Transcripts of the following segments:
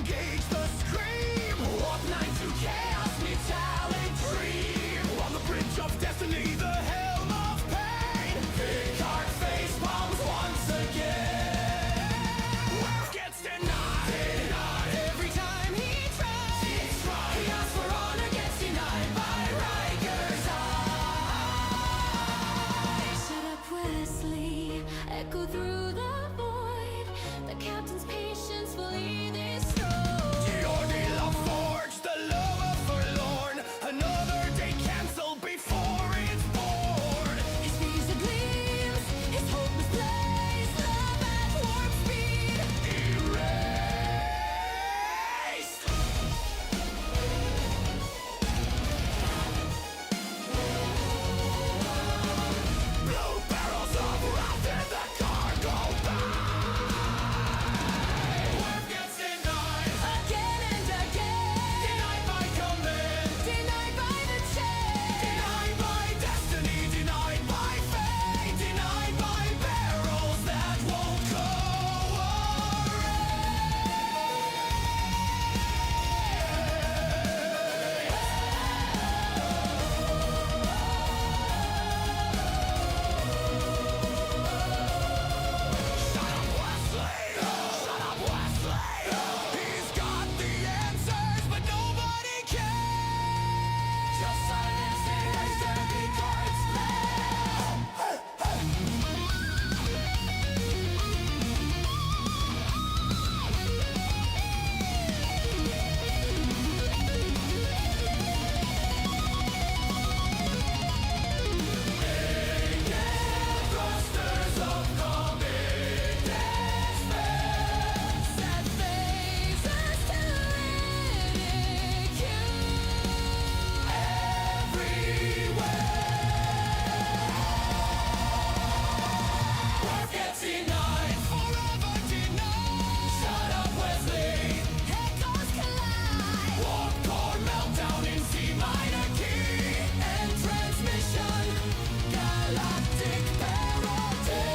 engage the scream. Walk night to chaos, metallic dream. On the bridge of destiny, the helm of pain. Picard face palms once again. Worth gets denied. Every time he tries. He asks for honor, gets denied by Riker's eye. Shut up, Wesley. Echo through the void. The captain's patience fully destroyed. The ordeal of Forge, the lover forlorn. Another day cancelled before it's born. His visa gleams, his hope misplaced. Love at warp speed. Erased. Blue barrels of wrath in the cargo bay. Work gets denied. Again and again. Denied by command. Denied by the chain. Denied by destiny. Denied by fate. Denied by barrels that won't go Shut up, Wesley! He's got the answers, but nobody cares. Just silence and raise their cards. Thrusters of comic despair. Sad faces to ridicule. Work gets denied. Forever denied. Shut up, Wesley. Echoes collide. Warp core meltdown in C minor key. End transmission. Galactic parody.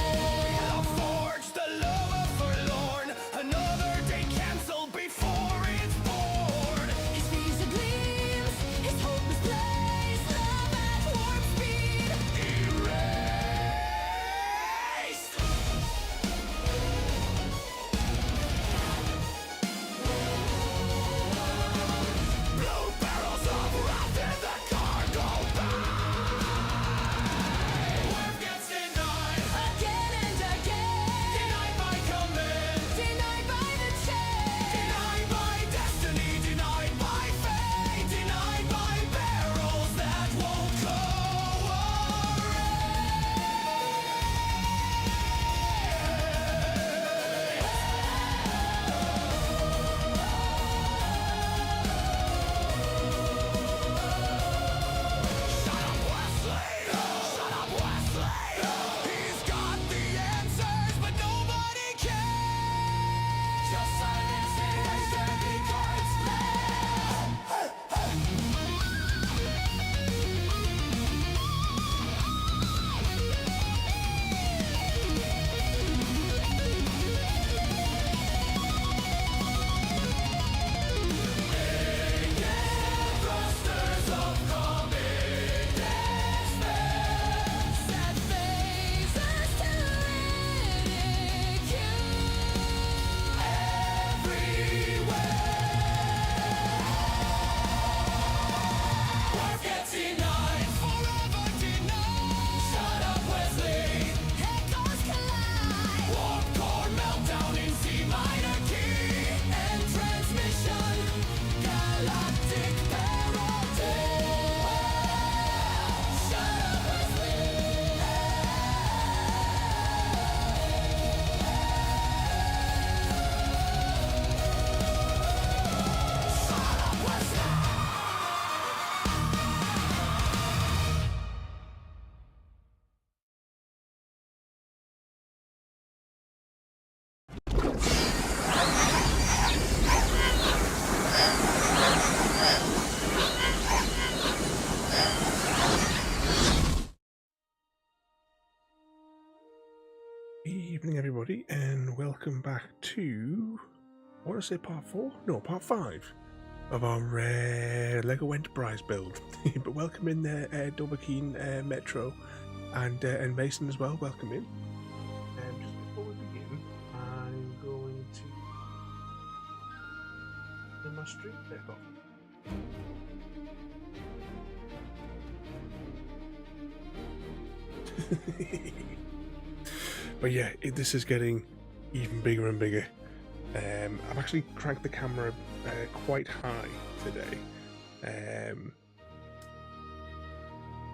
The Forge, the lover forlorn. Another day cancelled before it's born. His visa gleams, his hope misplaced. Love at warp speed. Erased. Blue barrels of wrath in the cargo bay. Work gets denied. Again and again. Denied by command. Denied by the chain. Denied by destiny. Denied by fate. Denied by barrels that won't go Shut up, Wesley! Shut up, Wesley! He's got the answers, but nobody cares. Just silence and raise their cards. Thrusters of comic despair. Sad faces to ridicule. Work gets denied. Forever denied. Shut up, Wesley. Echoes collide. Warp core meltdown in C minor key. End transmission. Galactic parody. Shut up, Wesley. Shut up, Wesley. Evening everybody and welcome back to I want to say part 4? No, part 5 of our Lego Enterprise build. But welcome in there, Doverkeen, Metro, and Mason as well. Welcome in. Just before we begin, I'm going to turn my stream deck off. But yeah, this is getting even bigger and bigger. I've actually cranked the camera quite high today,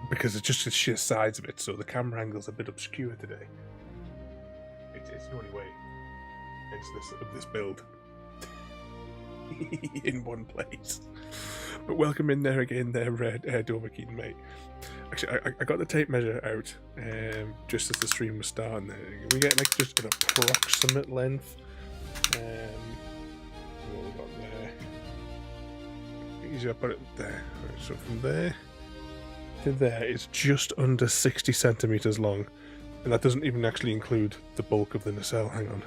because it's just the sheer size of it, so the camera angle's a bit obscure today. It's the only way. It's this build in one place. But welcome in there again, there, Doverkeen, mate. Actually, I got the tape measure out just as the stream was starting. We get like just an approximate length. What we got there? Easier, put it there. Right, so from there to there, it's just under 60 centimeters long, and that doesn't even actually include the bulk of the nacelle. Hang on.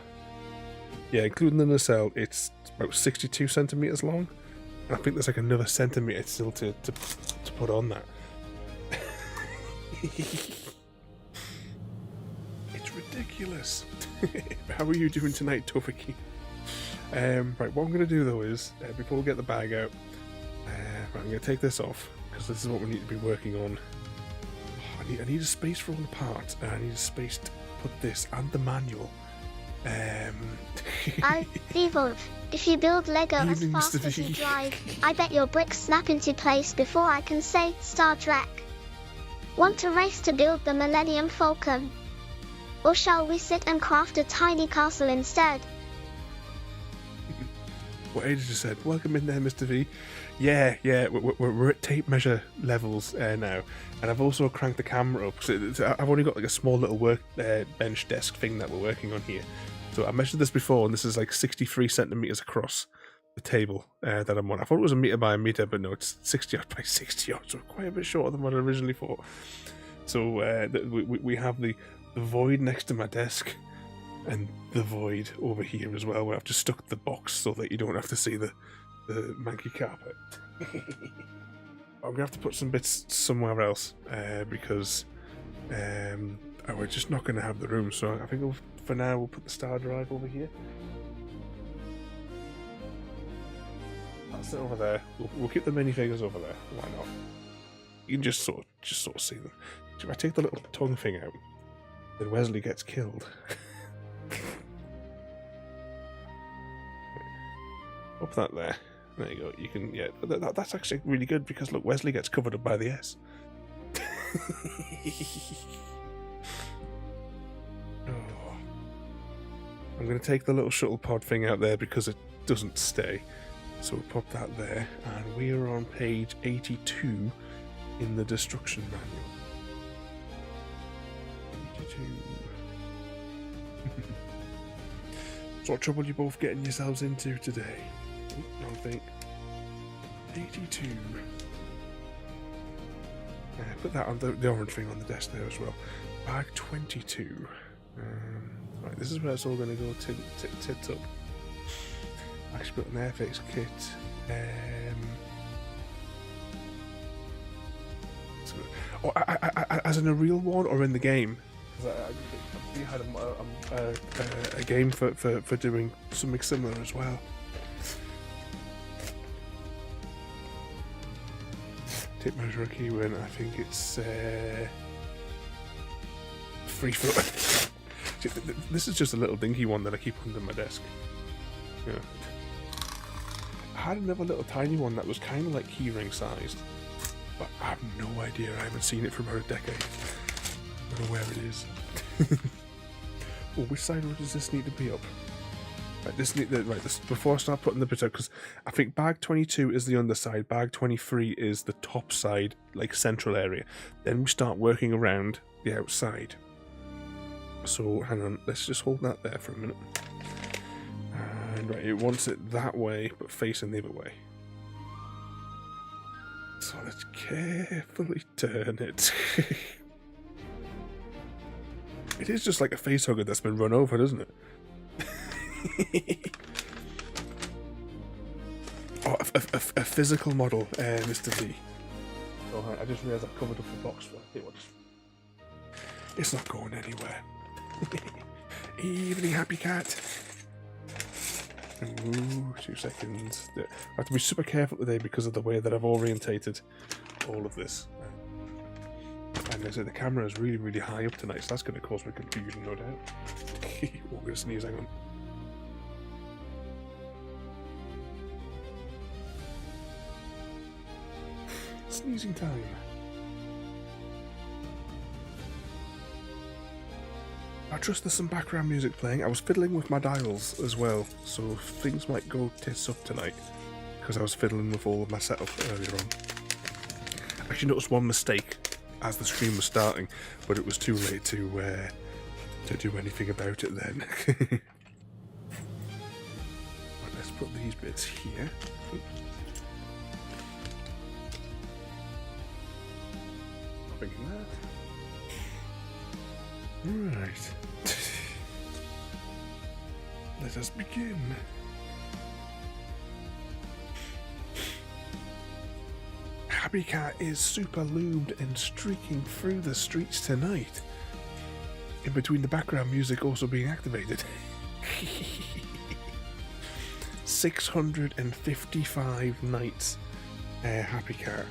Yeah, including the nacelle, it's about 62 centimeters long. I think there's like another centimeter still to put on that. It's ridiculous. How are you doing tonight, Tofiki? Right, what I'm going to do though is, before we get the bag out, I'm going to take this off, because this is what we need to be working on. I need a space for all the parts, and I need a space to put this and the manual. Devolve. If you build Lego as Evening, fast Mr. as you V. drive, I bet your bricks snap into place before I can say Star Trek. Want to race to build the Millennium Falcon? Or shall we sit and craft a tiny castle instead? What Ada just said. Welcome in there, Mr. V. Yeah, we're at tape measure levels now, and I've also cranked the camera up. So I've only got like a small little work bench desk thing that we're working on here. So I measured this before, and this is like 63 centimeters across the table that I'm on. I thought it was a meter by a meter, but no, it's 60 odd by 60 odd, so quite a bit shorter than what I originally thought. So we have the void next to my desk, and the void over here as well, where I've just stuck the box so that you don't have to see the manky carpet. I'm gonna have to put some bits somewhere else because we're just not gonna have the room. So I think for now we'll put the star drive over here. That's it over there. We'll keep the minifigures over there. Why not? You can just sort of see them. If I take the little tongue thing out, then Wesley gets killed. Up that there. There you go. You can, yeah. That's actually really good because look, Wesley gets covered up by the S. Oh. I'm going to take the little shuttle pod thing out there because it doesn't stay. So we'll pop that there, and we are on page 82 in the destruction manual. 82. What trouble you both getting yourselves into today? I think 82. Put that on the orange thing on the desk there as well. Bag 22. Right, this is where it's all going to go tits up. Actually, put an airfix kit. As in a real one or in the game? We had a game for doing something similar as well. Tape measure a key win. I think it's free flow. This is just a little dinky one that I keep under my desk. Yeah. I had another little tiny one that was kind of like keyring sized, but I have no idea. I haven't seen it for about a decade. I don't know where it is. Oh, which side does this need to be up? Right, this before I start putting the bits out, because I think bag 22 is the underside, bag 23 is the top side, like central area. Then we start working around the outside. So hang on, let's just hold that there for a minute. And right, it wants it that way, but facing the other way. So let's carefully turn it. It is just like a face hugger that's been run over, doesn't it? a physical model, Mr. V. Oh, I just realised I've covered up the box for it. It's not going anywhere. Evening, Happy Cat. Ooh, 2 seconds. I have to be super careful today because of the way that I've orientated all of this. And they say the camera is really, really high up tonight, so that's going to cause me confusion, no doubt. We're going to sneeze, hang on. Sneezing time. I trust there's some background music playing. I was fiddling with my dials as well, so things might go tits up tonight because I was fiddling with all of my setup earlier on. I actually noticed one mistake as the stream was starting, but it was too late to do anything about it then. Right, let's put these bits here. Thinking that. Right. Let us begin. Happy Cat is super lubed and streaking through the streets tonight. In between the background music also being activated. 655 nights, Happy Cat,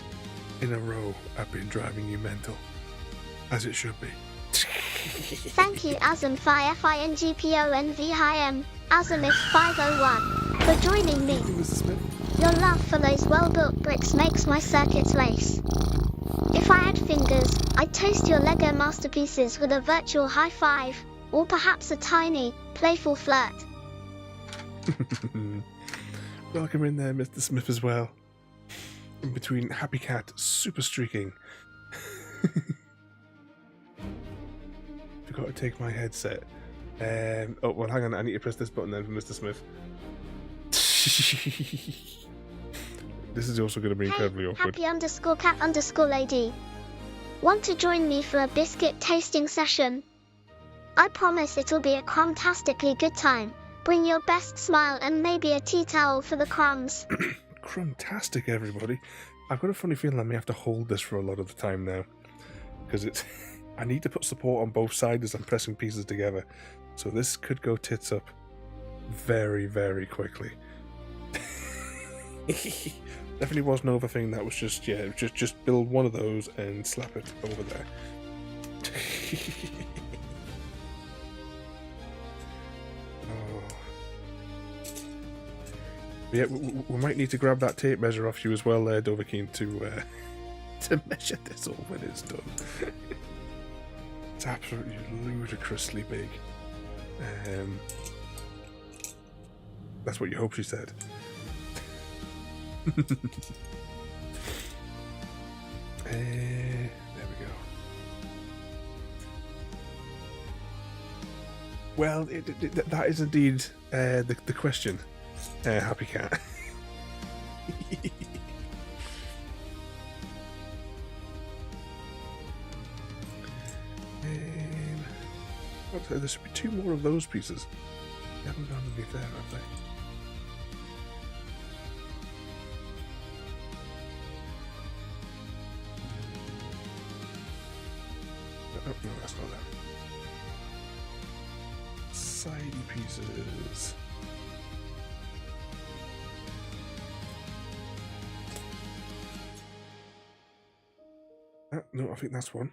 in a row. I've been driving you mental. As it should be. Thank you Azam FINGPONVHIM, Azimif501, for joining me. Your love for those well-built bricks makes my circuits race. If I had fingers, I'd toast your Lego masterpieces with a virtual high five, or perhaps a tiny, playful flirt. Welcome in there, Mr. Smith, as well. In between Happy Cat super streaking. Forgot to take my headset. Oh, well, hang on. I need to press this button then for Mr. Smith. This is also going to be incredibly awkward. Happy_cat_lady. Want to join me for a biscuit tasting session? I promise it'll be a crumbtastically good time. Bring your best smile and maybe a tea towel for the crumbs. Crumbtastic, everybody. I've got a funny feeling I may have to hold this for a lot of the time now. Because it's... I need to put support on both sides as I'm pressing pieces together. So this could go tits up very, very quickly. Definitely wasn't over thing. That was just, yeah, just build one of those and slap it over there. Oh. Yeah, we might need to grab that tape measure off you as well there, Dovahkiin, to measure this all when it's done. It's absolutely ludicrously big. That's what you hope she said. There we go. Well, that is indeed the question, Happy Cat. There should be 2 more of those pieces. They haven't gone underneath there, have they? Oh, no, that's not that. Sidey pieces. No, I think that's one.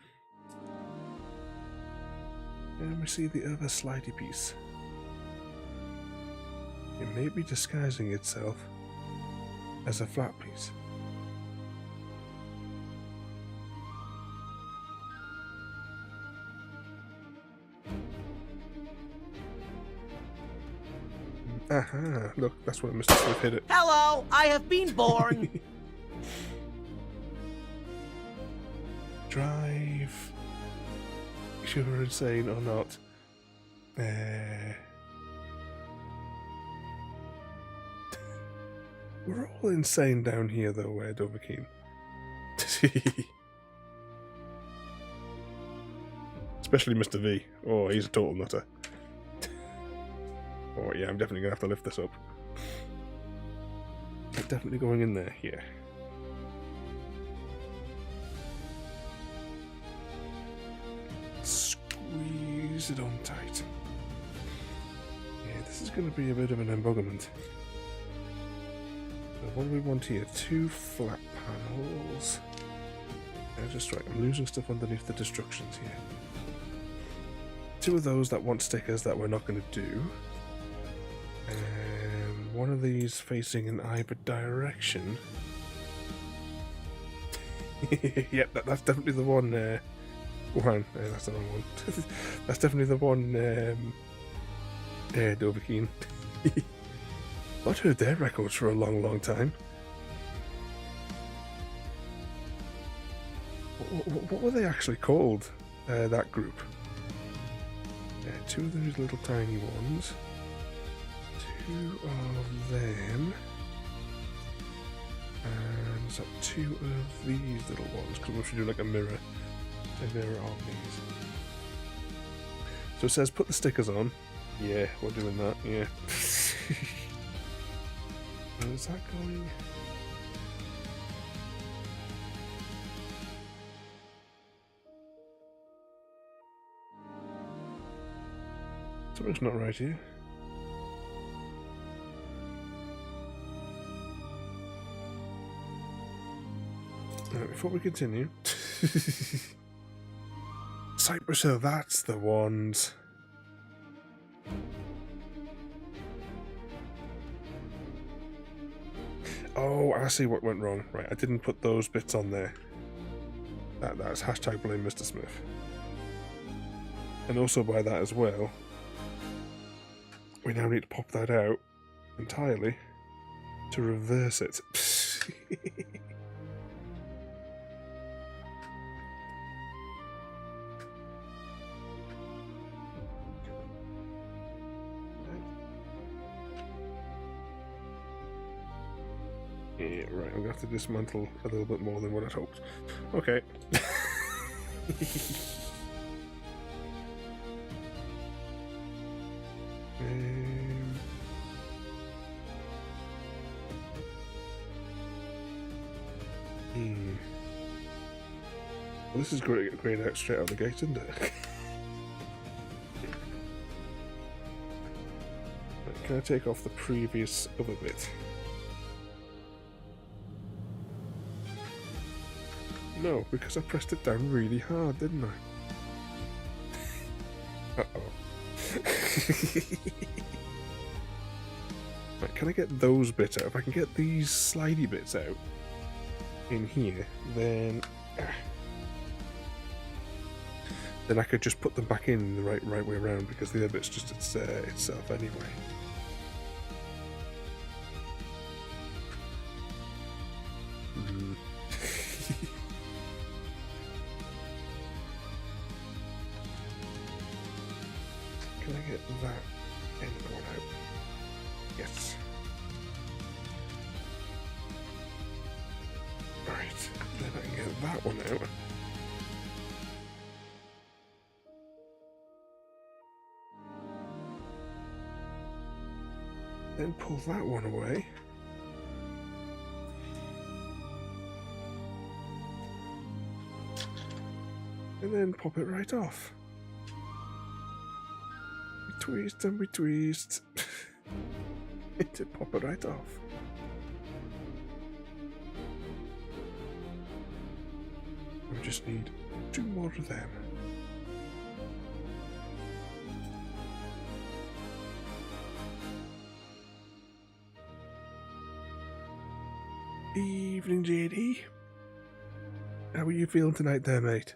And we see the other slidey piece. It may be disguising itself as a flat piece. Aha, look, that's where Mr. Smith hit it. Hello, I have been born. Drive. Sure we're insane or not. We're all insane down here though, Dovahkiin. Especially Mr. V. Oh, he's a total nutter. Oh yeah, I'm definitely gonna have to lift this up. that definitely going in there? Yeah. Squeeze it on tight. Yeah, this is going to be a bit of an emboggerment. So what do we want here? 2 flat panels. Just right, I'm losing stuff underneath the destructions here. 2 of those that want stickers that we're not going to do. And 1 of these facing in either direction. Yep, that's definitely the one. That's the wrong one. That's definitely the one. Dovahkiin. Not heard their records for a long, long time. What were they actually called? That group. 2 of those little tiny ones. 2 of them. And is that 2 of these little ones? Because we should do like a mirror on these. So it says put the stickers on. Yeah, we're doing that. Yeah. Where's that going? Something's not right here. Right, before we continue, Cypress Hill, that's the ones. Oh, I see what went wrong. Right, I didn't put those bits on there. That's hashtag blame Mr. Smith. And also by that as well, we now need to pop that out entirely to reverse it. Yeah, right, I'm going to have to dismantle a little bit more than what I'd hoped. Okay. Well, this is great out straight out the gate, isn't it? Right, can I take off the previous other bit? No, because I pressed it down really hard, didn't I? Uh-oh. Right, can I get those bits out? If I can get these slidey bits out in here, then I could just put them back in the right way around, because the other bit's just itself anyway. Can I get that end one out? Yes. Right, then I can get that one out. Then pull that one away. And then pop it right off. We twist and we twist. To pop it right off. We just need 2 more of them. Evening, JD. How are you feeling tonight there, mate?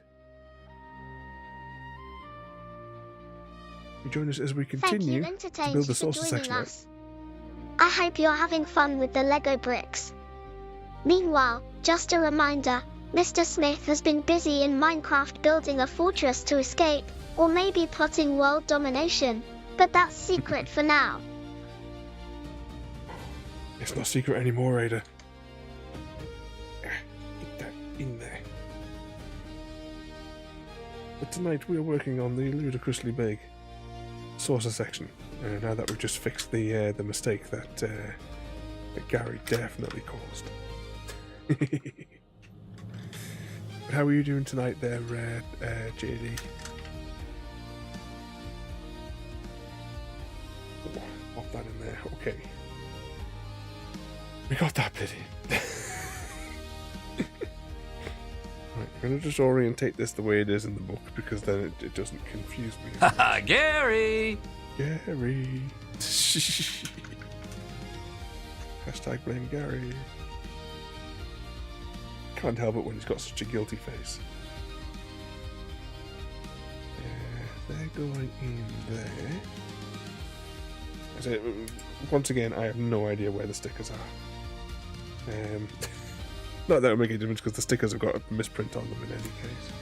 You join us as we continue to build the saucer section out. I hope you're having fun with the Lego bricks. Meanwhile, just a reminder, Mr. Smith has been busy in Minecraft building a fortress to escape, or maybe plotting world domination, but that's secret for now. It's not secret anymore, Ada. Get that in there. But tonight we are working on the ludicrously big saucer section. Now that we've just fixed the mistake that that Gary definitely caused. But how are you doing tonight there, JD? Oh, pop that in there. Okay. We got that bit in. Right, I'm going to just orientate this the way it is in the book because then it doesn't confuse me. Haha, Gary! Gary. Hashtag blame Gary. Can't help it when he's got such a guilty face. They're going in there. So, once again, I have no idea where the stickers are. Not that it would make a difference because the stickers have got a misprint on them in any case.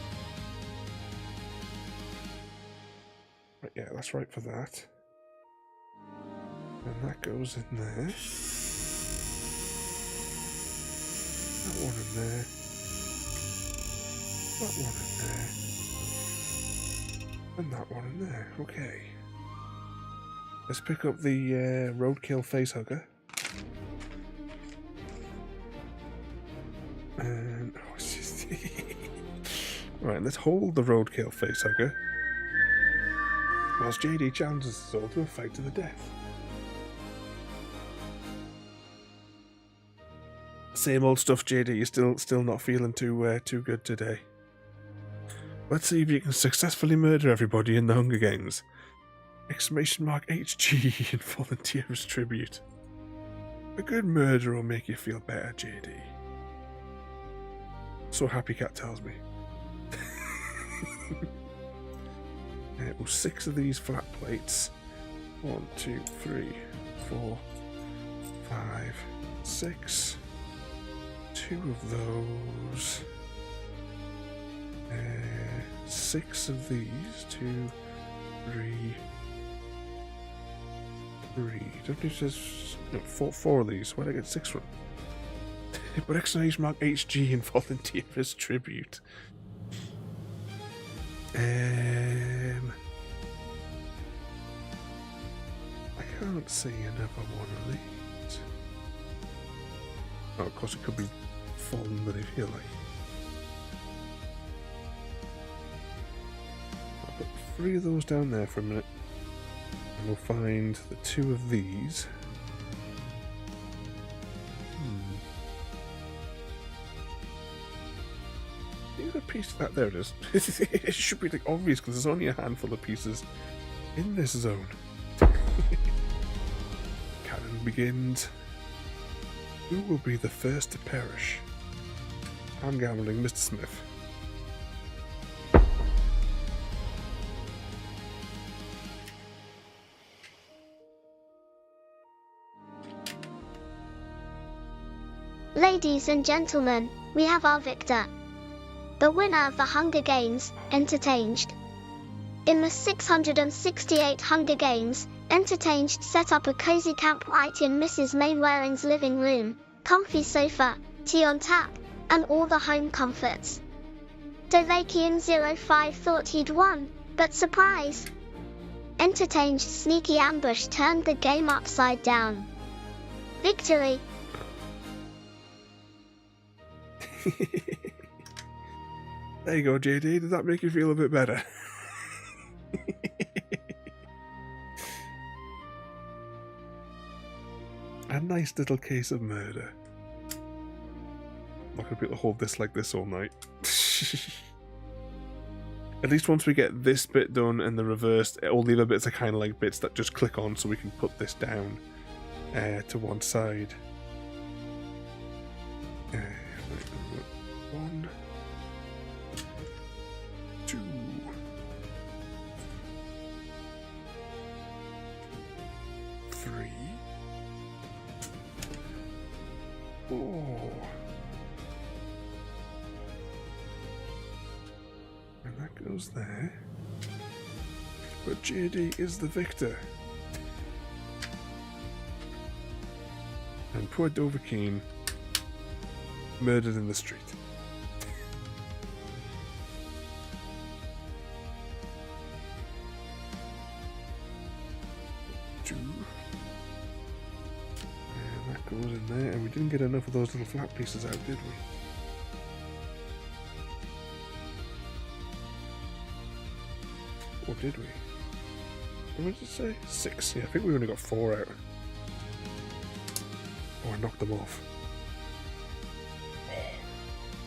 Right, yeah, that's right for that. And that goes in there. That one in there. That one in there. And that one in there. Okay. Let's pick up the roadkill facehugger. And oh, it's just right. Let's hold the roadkill facehugger whilst JD challenges us all to a fight to the death. Same old stuff, JD. You're still not feeling too good today. Let's see if you can successfully murder everybody in the Hunger Games. HG in volunteer's tribute. A good murder will make you feel better, JD. So Happy Cat tells me. 6 of these flat plates. 1, 2, 3, 4, 5, 6. 2 of those. 6 of these. 2, 3. Don't you just no, 4 of these? Where did I get 6 from? But exclamation mark HG in volunteer's tribute. I can't see another one of these. Oh, of course it could be fallen beneath here, like. I'll put 3 of those down there for a minute. And we'll find the 2 of these. A piece of that, there it is. It should be like obvious because there's only a handful of pieces in this zone. Cannon begins. Who will be the first to perish? I'm gambling Mr. Smith. Ladies and gentlemen, we have our victor. The winner of the Hunger Games, Entertained. In the 668 Hunger Games, Entertained set up a cozy campsite in Mrs. Mainwaring's living room, comfy sofa, tea on tap, and all the home comforts. Dovakian05 thought he'd won, but surprise! Entertained's sneaky ambush turned the game upside down. Victory! There you go, JD. Does that make you feel a bit better? A nice little case of murder. I'm not going to be able to hold this like this all night. At least once we get this bit done and the reverse, all the other bits are kind of like bits that just click on so we can put this down to one side. 1, 2, 3, 4, and that goes there. But JD is the victor. And poor Dovahkiin murdered in the street. goes in there, and we didn't get enough of those little flat pieces out, did we? Or did we? What did it say? 6. Yeah, I think we only got 4 out. Oh, I knocked them off.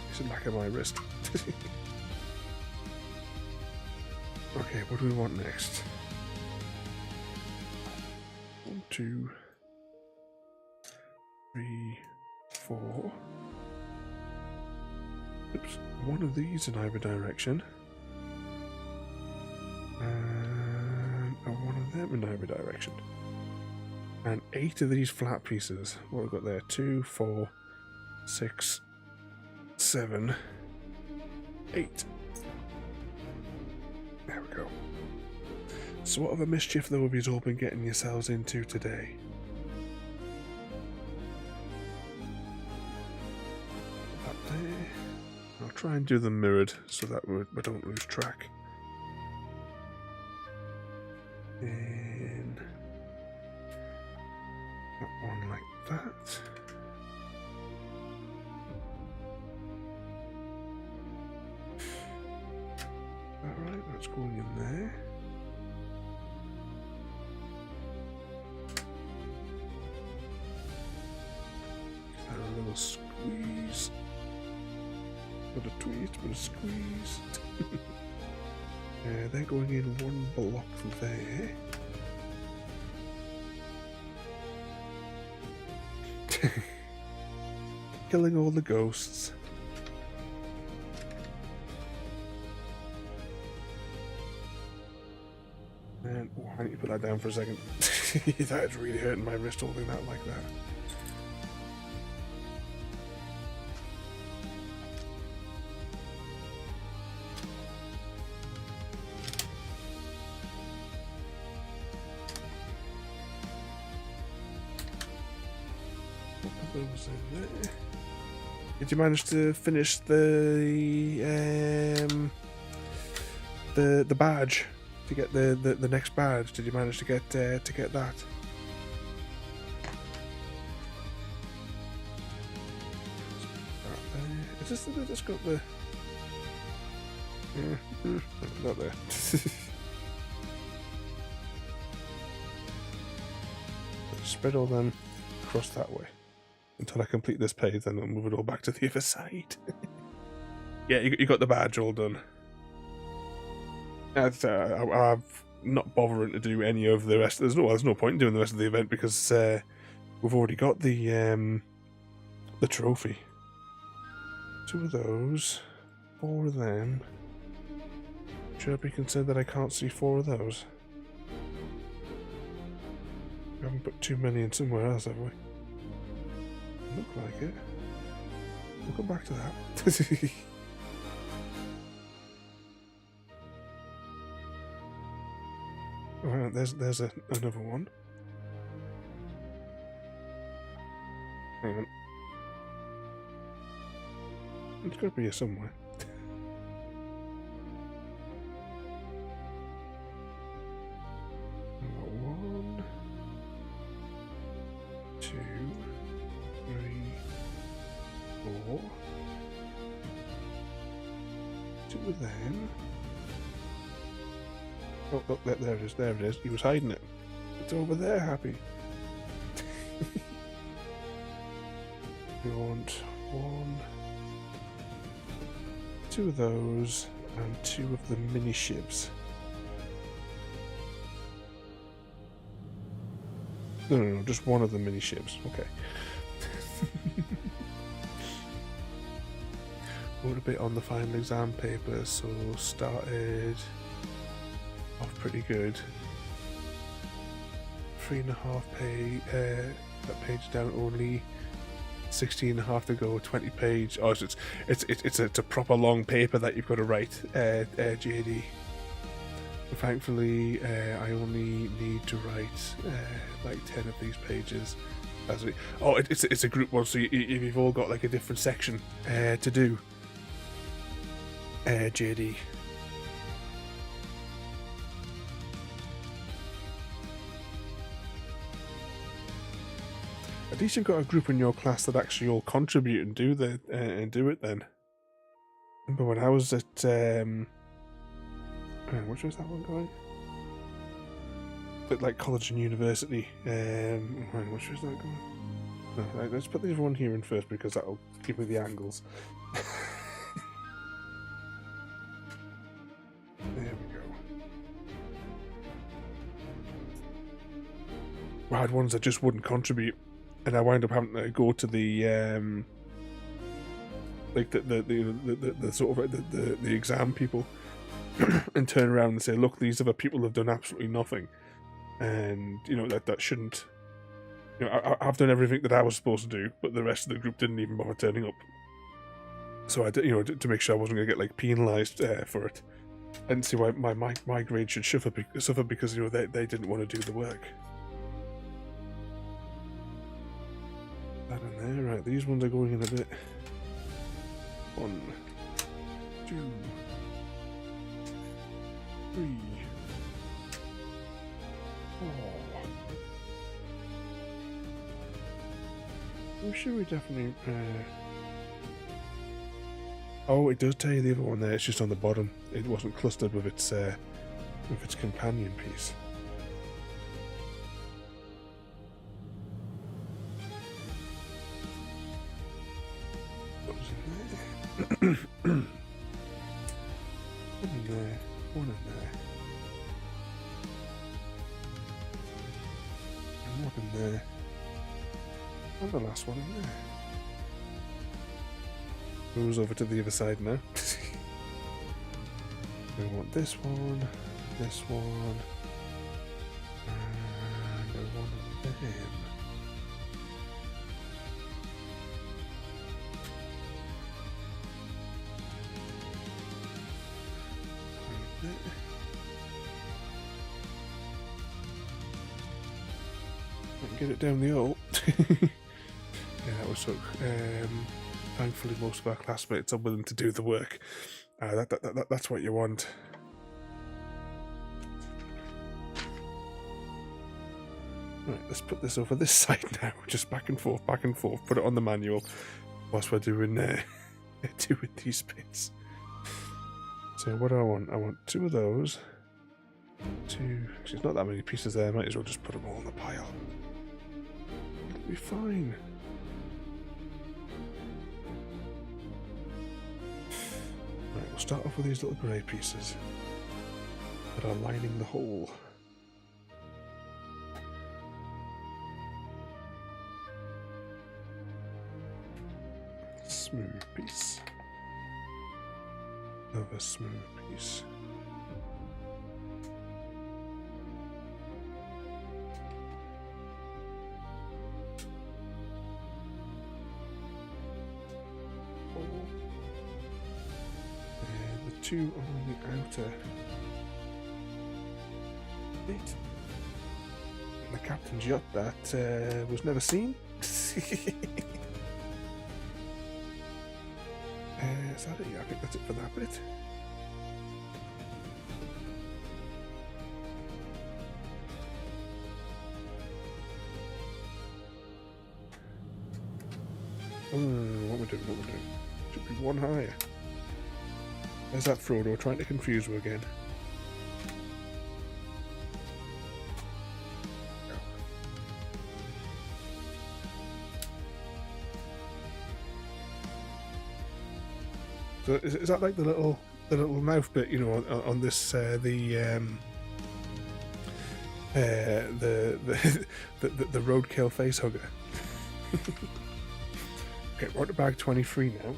It's a back of my wrist. Okay, what do we want next? 1, 2, 3, 4. Oops, one of these in either direction. And one of them in either direction. And 8 of these flat pieces. What have we got there? 2, 4, 6, 7, 8. There we go. So what other mischief though have you all been getting yourselves into today? Up there. I'll try and do them mirrored so that we don't lose track. And that one like that. Alright, that's going in there. A little squeeze. Not a twist, but a squeeze. They're going in one block there. Killing all the ghosts. And oh, I need to put that down for a second. That is really hurting my wrist holding that like that. Those in there. Did you manage to finish the badge to get the next badge? Did you manage to get that? Is this that's got the? Yeah, not there. Spread all them across that way. Until I complete this page, then I'll move it all back to the other side. Yeah, you got the badge all done. I've not bothering to do any of the rest. There's no point in doing the rest of the event because we've already got the trophy. 2 of those, 4 of them. Should I be concerned that I can't see 4 of those? We haven't put too many in somewhere else, have we? Look like it. We'll come back to that. Alright, there's another one. Hang on. It's got to be here somewhere. One, 2, 3, 4. 2 of them. Oh, look, there it is, there it is. He was hiding it. It's over there, Happy. We want 1, 2 of those, and 2 of the mini ships. No, just 1 of the mini ships. Okay. Wrote a bit on the final exam paper, so started off pretty good. 3.5 page, that page down, only 16.5 to go, 20 page. Oh, so it's a proper long paper that you've got to write, JD. But thankfully, I only need to write like 10 of these pages. It's a group one, so you've all got like a different section to do. JD. At least you've got a group in your class that actually all contribute and do it then. Remember when I was at which was that one going? But like college and university. Which was that going? No, right, let's put this one here in first because that'll give me the angles. There we go. I had ones that just wouldn't contribute, and I wound up having to go to the like the sort of the exam people and turn around and say, look, these other people have done absolutely nothing, and you know that shouldn't. You know, I've done everything that I was supposed to do, but the rest of the group didn't even bother turning up. So I did, you know, to make sure I wasn't going to get like penalised for it. I didn't see why my grade should suffer because you know they didn't want to do the work. That in there, right? These ones are going in a bit. 1, 2, 3, 4. I'm sure we definitely. Oh, it does tell you the other one there. It's just on the bottom. It wasn't clustered with its companion piece. What was in there? One in there. One in there. And one in there. And the last one in there. Moves over to the other side now. We want this one, and I want them. I can get it down the hole. Yeah, that was so. Thankfully, most of our classmates are willing to do the work. That's what you want. Right, let's put this over this side now. Just back and forth, back and forth. Put it on the manual whilst we're doing doing these bits. So what do I want? I want 2 of those. 2. Actually, there's not that many pieces there. Might as well just put them all in the pile. It'll be fine. Right, we'll start off with these little grey pieces that are lining the hole. Smooth piece. Another smooth piece. And the 2 on the outer bit. And the captain's yacht that was never seen. Is that it? Yeah, I think that's it for that bit. What we're doing? Should be 1 higher. There's that Frodo trying to confuse you again. So is that like the little mouth bit, you know, on this the roadkill face hugger? Okay, we're on to bag 23 now.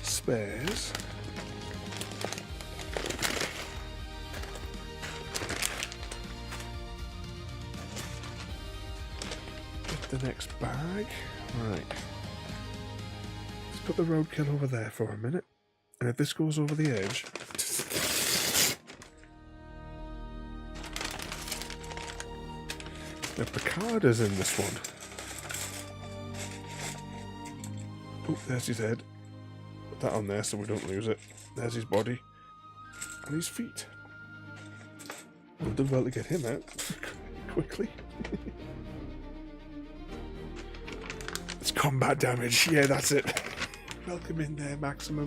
Spares. Get the next bag. Right. Put the roadkill over there for a minute, and if this goes over the edge, the Picard is in this one. Oh, there's his head. Put that on there so we don't lose it. There's his body and his feet. We've done well to get him out quickly. It's combat damage. Yeah, that's it. Welcome in there, Maximum.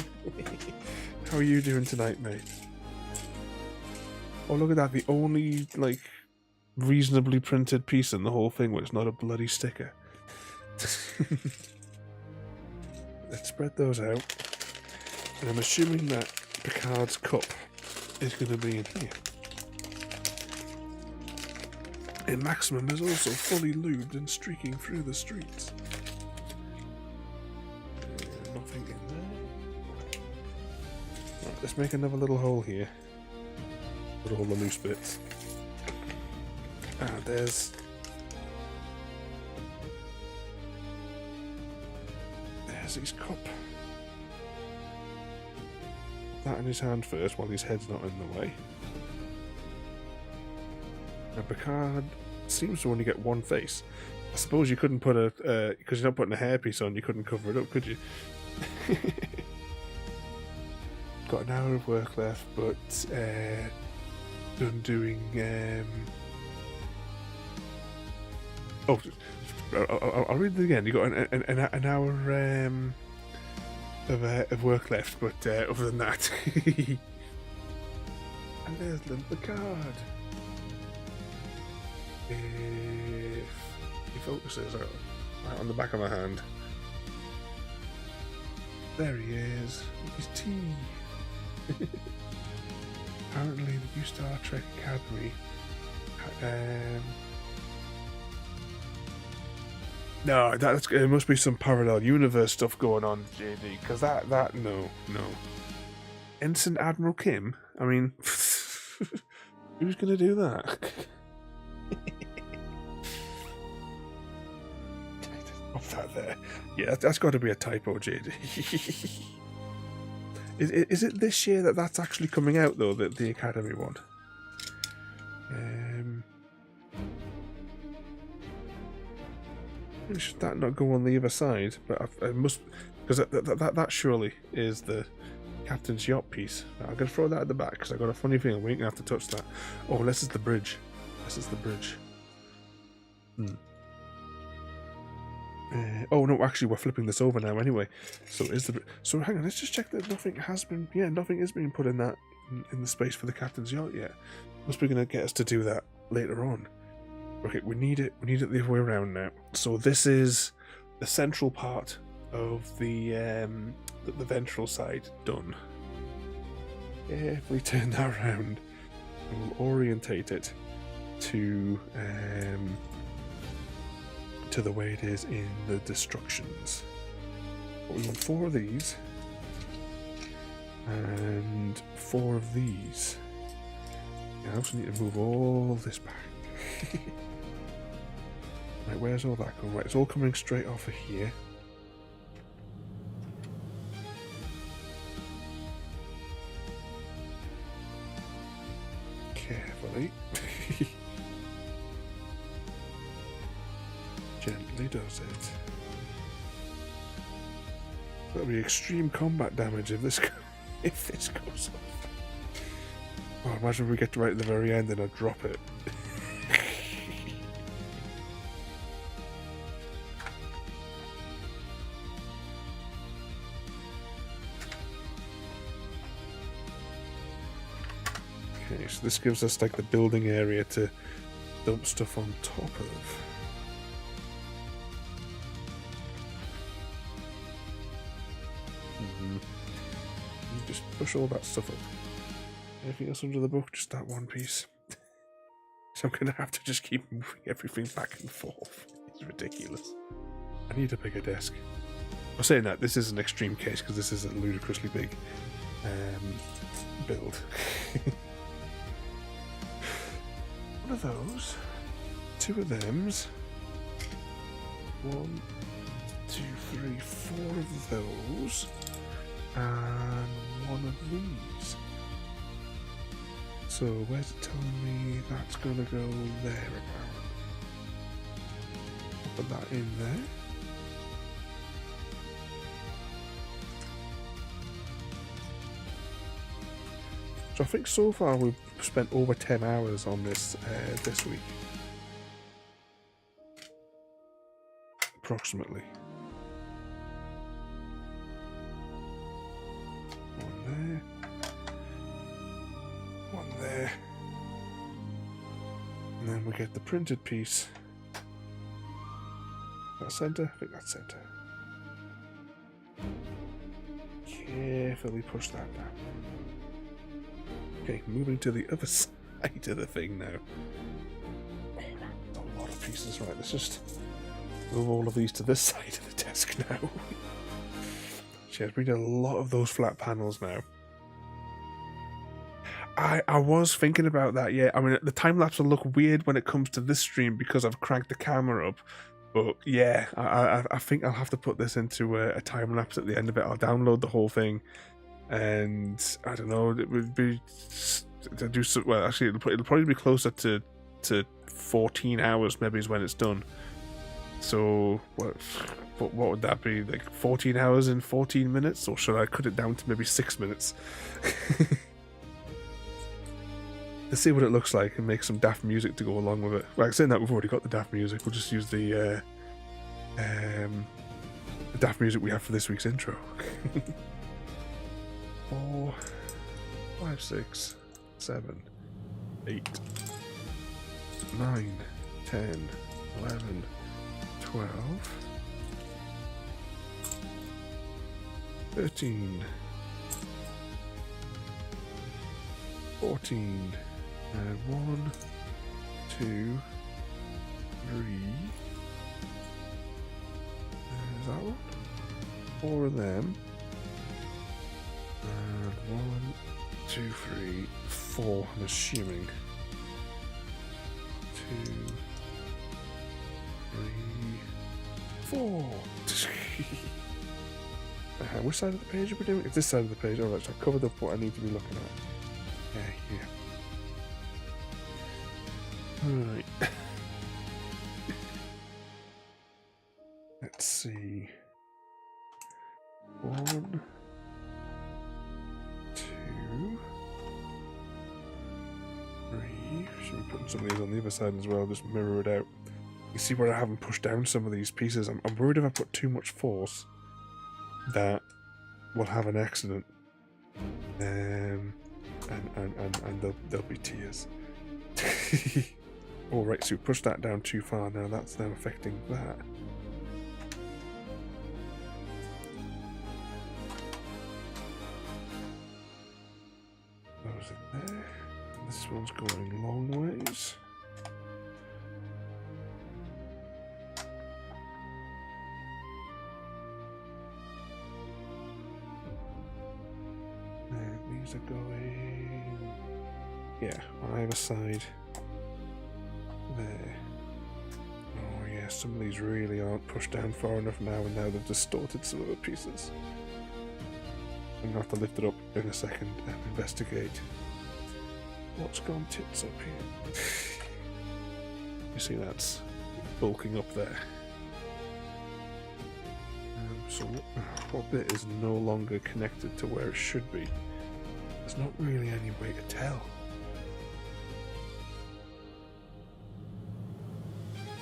How are you doing tonight, mate? Oh, look at that. The only, like, reasonably printed piece in the whole thing where it's not a bloody sticker. Let's spread those out. And I'm assuming that Picard's cup is going to be in here. And Maximum is also fully lubed and streaking through the streets. Nothing in there. Right, let's make another little hole here. Put all the loose bits. There's his cup. That in his hand first while his head's not in the way. And Picard seems to only get one face. I suppose you couldn't put a because you're not putting a hairpiece on, you couldn't cover it up, could you? Got an hour of work left, but done doing I'll read it again. You got an hour of work left, but other than that, and there's little Picard. If he focuses right on the back of my hand, there he is with his tea. Apparently, the new Star Trek Academy. No, it must be some parallel universe stuff going on, JD. Because that no. Ensign Admiral Kim. I mean, who's gonna do that? Pop that there. Yeah, that's got to be a typo, JD. Is it this year that's actually coming out though? The Academy one. Should that not go on the other side? But I must, because that surely is the captain's yacht piece. I'm gonna throw that at the back because I got a funny feeling we ain't gonna have to touch that. Oh, this is the bridge. This is the bridge. Oh no, actually we're flipping this over now anyway. So is the so hang on, let's just check that nothing has been. Yeah, nothing is being put in that in the space for the captain's yacht yet. Must be gonna get us to do that later on. Okay, we need it the other way around now. So this is the central part of the ventral side done. If we turn that around, we'll orientate it to the way it is in the destructions. But we want 4 of these and 4 of these. I also need to move all this back. Right, where's all that going? Right, it's all coming straight off of here. Carefully. Gently does it. That'll be extreme combat damage if this goes off. Oh, imagine if we get to right at the very end and I drop it. Okay, so this gives us like the building area to dump stuff on top of. Just push all that stuff up. Anything else under the book? Just that one piece. So I'm gonna have to just keep moving everything back and forth. It's ridiculous. I need a bigger desk. I'm saying that this is an extreme case because this is a ludicrously big build. One of those, 2 of thems, 1, 2, 3, 4 of those, and 1 of these. So where's it telling me that's gonna go there apparently? Put that in there. So I think so far we've spent over 10 hours on this this week. Approximately. And we get the printed piece. That center? I think that's center. Carefully push that down. Okay, moving to the other side of the thing now. Oh, a lot of pieces. Right, let's just move all of these to this side of the desk now. She's bringing a lot of those flat panels now. I was thinking about that, yeah. I mean, the time lapse will look weird when it comes to this stream because I've cranked the camera up. But yeah, I think I'll have to put this into a time lapse at the end of it. I'll download the whole thing, and I don't know. It would be to do so. Well, actually, it'll probably be closer to 14 hours. Maybe is when it's done. So what would that be? Like 14 hours in 14 minutes, or should I cut it down to maybe 6 minutes? Let's see what it looks like and make some daft music to go along with it. Like saying that, we've already got the daft music. We'll just use the daft music we have for this week's intro. 4, 5, 6, 7, 8, 9, 10, 11, 12, 13, 14. 1, 2, 3. Is that one? 4 of them. And 1, 2, 3, 4. I'm assuming. 2, 3, 4. Which side of the page are we doing? It's this side of the page. Alright, so I've covered up what I need to be looking at. Yeah. Right. Let's see. 1, 2, 3. Should we put some of these on the other side as well? Just mirror it out. You see where I haven't pushed down some of these pieces? I'm worried if I put too much force that we'll have an accident. And there'll be tears. Alright, so we pushed that down too far now, that's now affecting that. Those in there. This one's going long ways. And these are going... yeah, on either side. There. Oh yeah, some of these really aren't pushed down far enough now, and now they've distorted some of the pieces. I'm gonna have to lift it up in a second and investigate what's gone tits up here. You see that's bulking up there. So what bit is no longer connected to where it should be? There's not really any way to tell.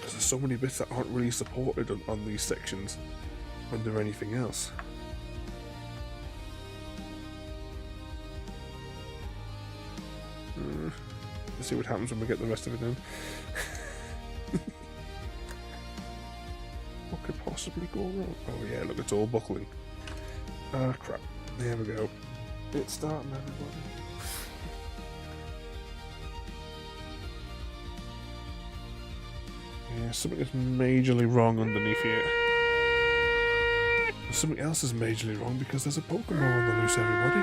There's so many bits that aren't really supported on these sections under anything else. Let's see what happens when we get the rest of it in. What could possibly go wrong? Oh yeah, look, it's all buckling. Ah, crap. There we go. It's starting, everybody. Yeah, something is majorly wrong underneath here. Something else is majorly wrong because there's a Pokemon on the loose, everybody.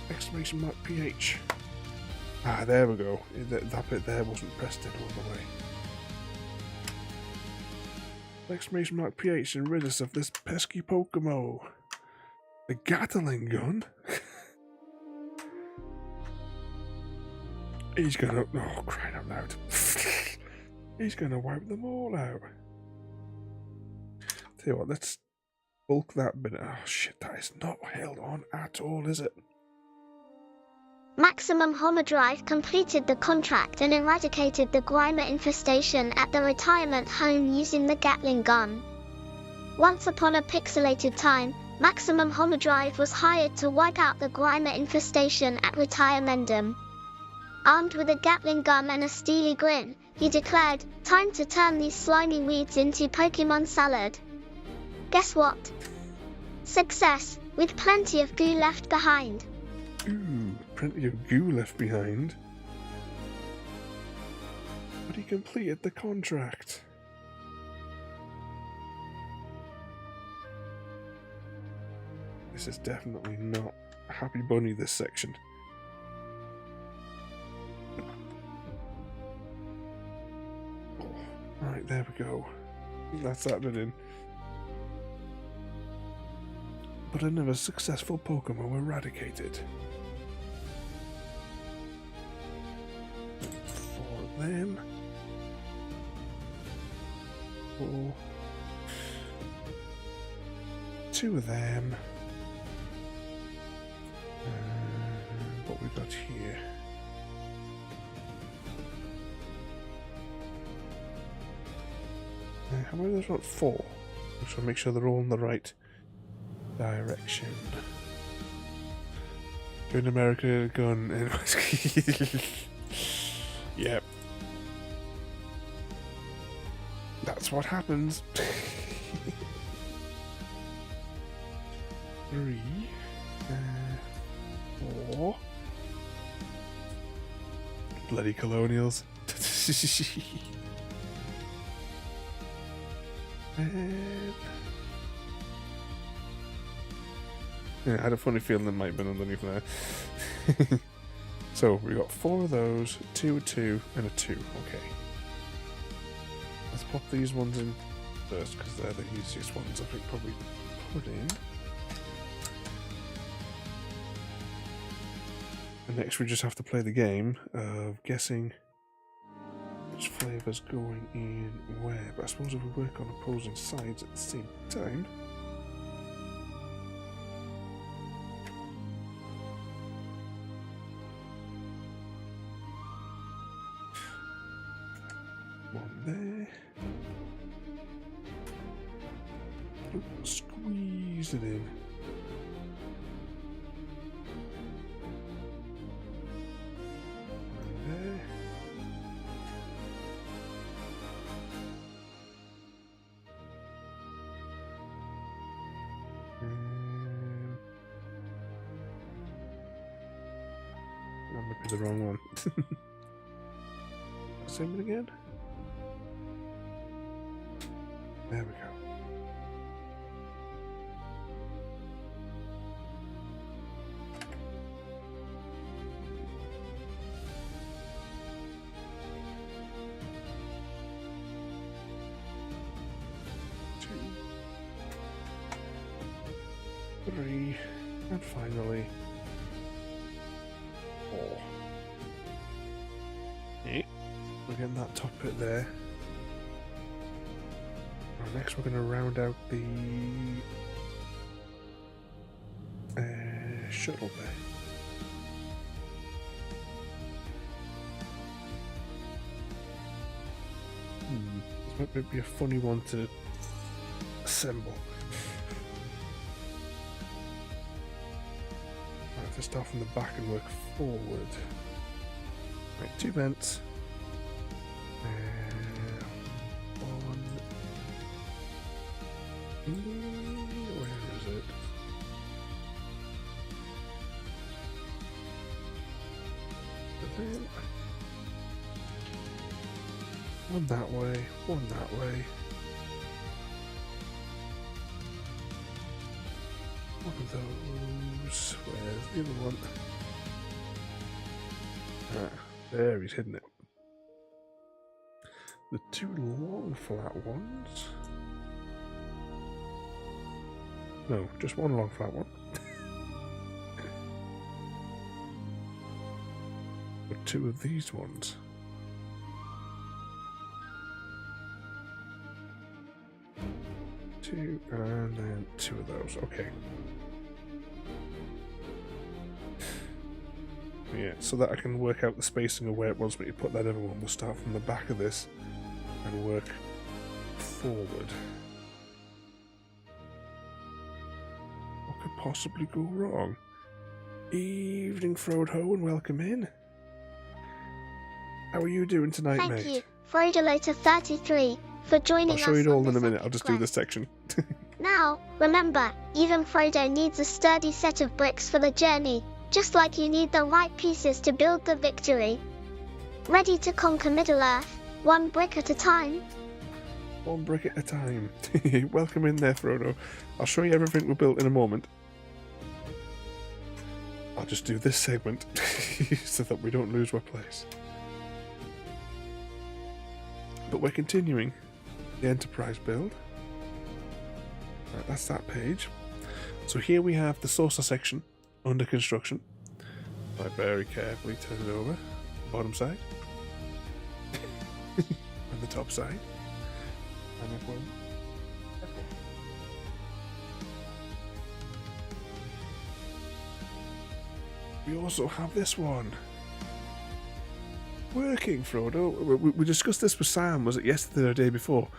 Exclamation mark PH. Ah, there we go. That bit there wasn't pressed in all the way. Exclamation mark PH and rid us of this pesky Pokemon. The Gatling gun? He's gonna... oh, crying out loud. He's gonna wipe them all out. Tell you what, let's bulk that bit. Oh shit, that is not held on at all, is it? Maximum Homodrive completed the contract and eradicated the Grimer infestation at the retirement home using the Gatling gun. Once upon a pixelated time, Maximum Homodrive was hired to wipe out the Grimer infestation at Retirementum. Armed with a Gatling gun and a steely grin, he declared, "Time to turn these slimy weeds into Pokemon salad." Guess what? Success, with plenty of goo left behind. Ooh, plenty of goo left behind. But he completed the contract. This is definitely not Happy Bunny, this section. Right, there we go. That's that bit in. But another successful Pokemon eradicated. For them. For 2 of them. And what we got here. How many of those want 4? So make sure they're all in the right direction. Go in America, gun in Yep. That's what happens. 3, 4. Bloody colonials. Yeah, I had a funny feeling there might have been underneath there. So we got 4 of those, 2, 2, and a 2. Okay. Let's pop these ones in first because they're the easiest ones I think probably to put in. And next we just have to play the game of guessing which flavour's going in where. But I suppose if we work on opposing sides at the same time. One there. Oh, squeeze it in. One there. That might be the wrong one. Same one again? There we go. Two, 3, and finally 4. Okay, we're getting that top bit there. Next, we're going to round out the shuttle bay. This might be a funny one to assemble. I have to start from the back and work forward. Right, 2 vents. Where is it? One that way, one that way. One of those. Where's the other one? Ah, there he's hidden it. The 2 long flat ones. No, just one long flat one. But 2 of these ones. 2 and then 2 of those. Okay. Yeah, so that I can work out the spacing of where it wants me to put that other one. We'll start from the back of this and work forward. Could possibly go wrong? Evening, Frodo, and welcome in. How are you doing tonight, Thank mate? you, Frodolator33, for joining I'll us. show you it all on in a this minute. epic I'll just do quest. this section. Now, remember, even Frodo needs a sturdy set of bricks for the journey, just like you need the right pieces to build the victory. Ready to conquer Middle-earth, one brick at a time? One brick at a time. Welcome in there, Frodo. I'll show you everything we built in a moment. I'll just do this segment so that we don't lose our place. But we're continuing the Enterprise build. Right, that's that page. So here we have the saucer section under construction. I very carefully turn it over. Bottom side. And the top side. And that one. We also have this one. Working, Frodo. We discussed this with Sam, was it yesterday or the day before?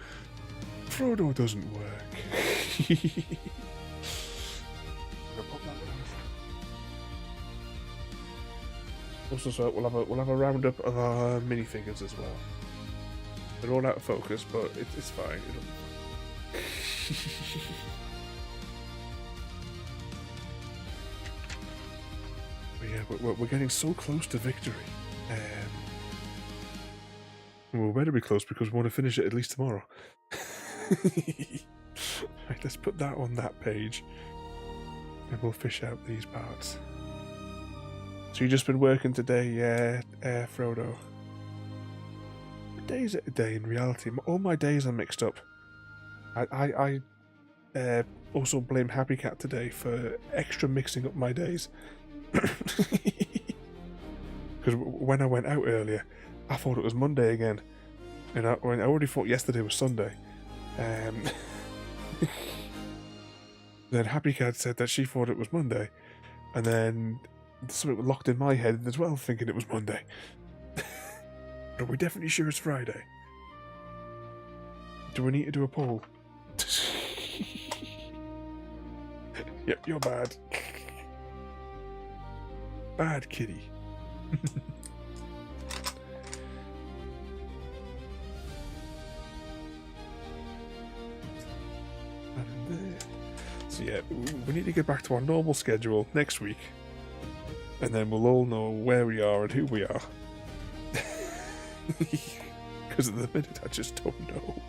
Frodo doesn't work. Also, so we'll have a roundup of our minifigures as well. They're all out of focus, but it's fine. But yeah, we're getting so close to victory. We're better be close because we want to finish it at least tomorrow. Right, let's put that on that page, and we'll fish out these parts. So you've just been working today, yeah, Frodo? What day is it a day in reality? All my days are mixed up. I also blame Happy Cat today for extra mixing up my days. Because when I went out earlier, I thought it was Monday again. And I already thought yesterday was Sunday. Then Happy Cat said that she thought it was Monday. And then something locked in my head as well, thinking it was Monday. But are we definitely sure it's Friday? Do we need to do a poll? Yep, you're bad. Bad kitty. So yeah, we need to get back to our normal schedule next week. And then we'll all know where we are and who we are. Because at the minute I just don't know.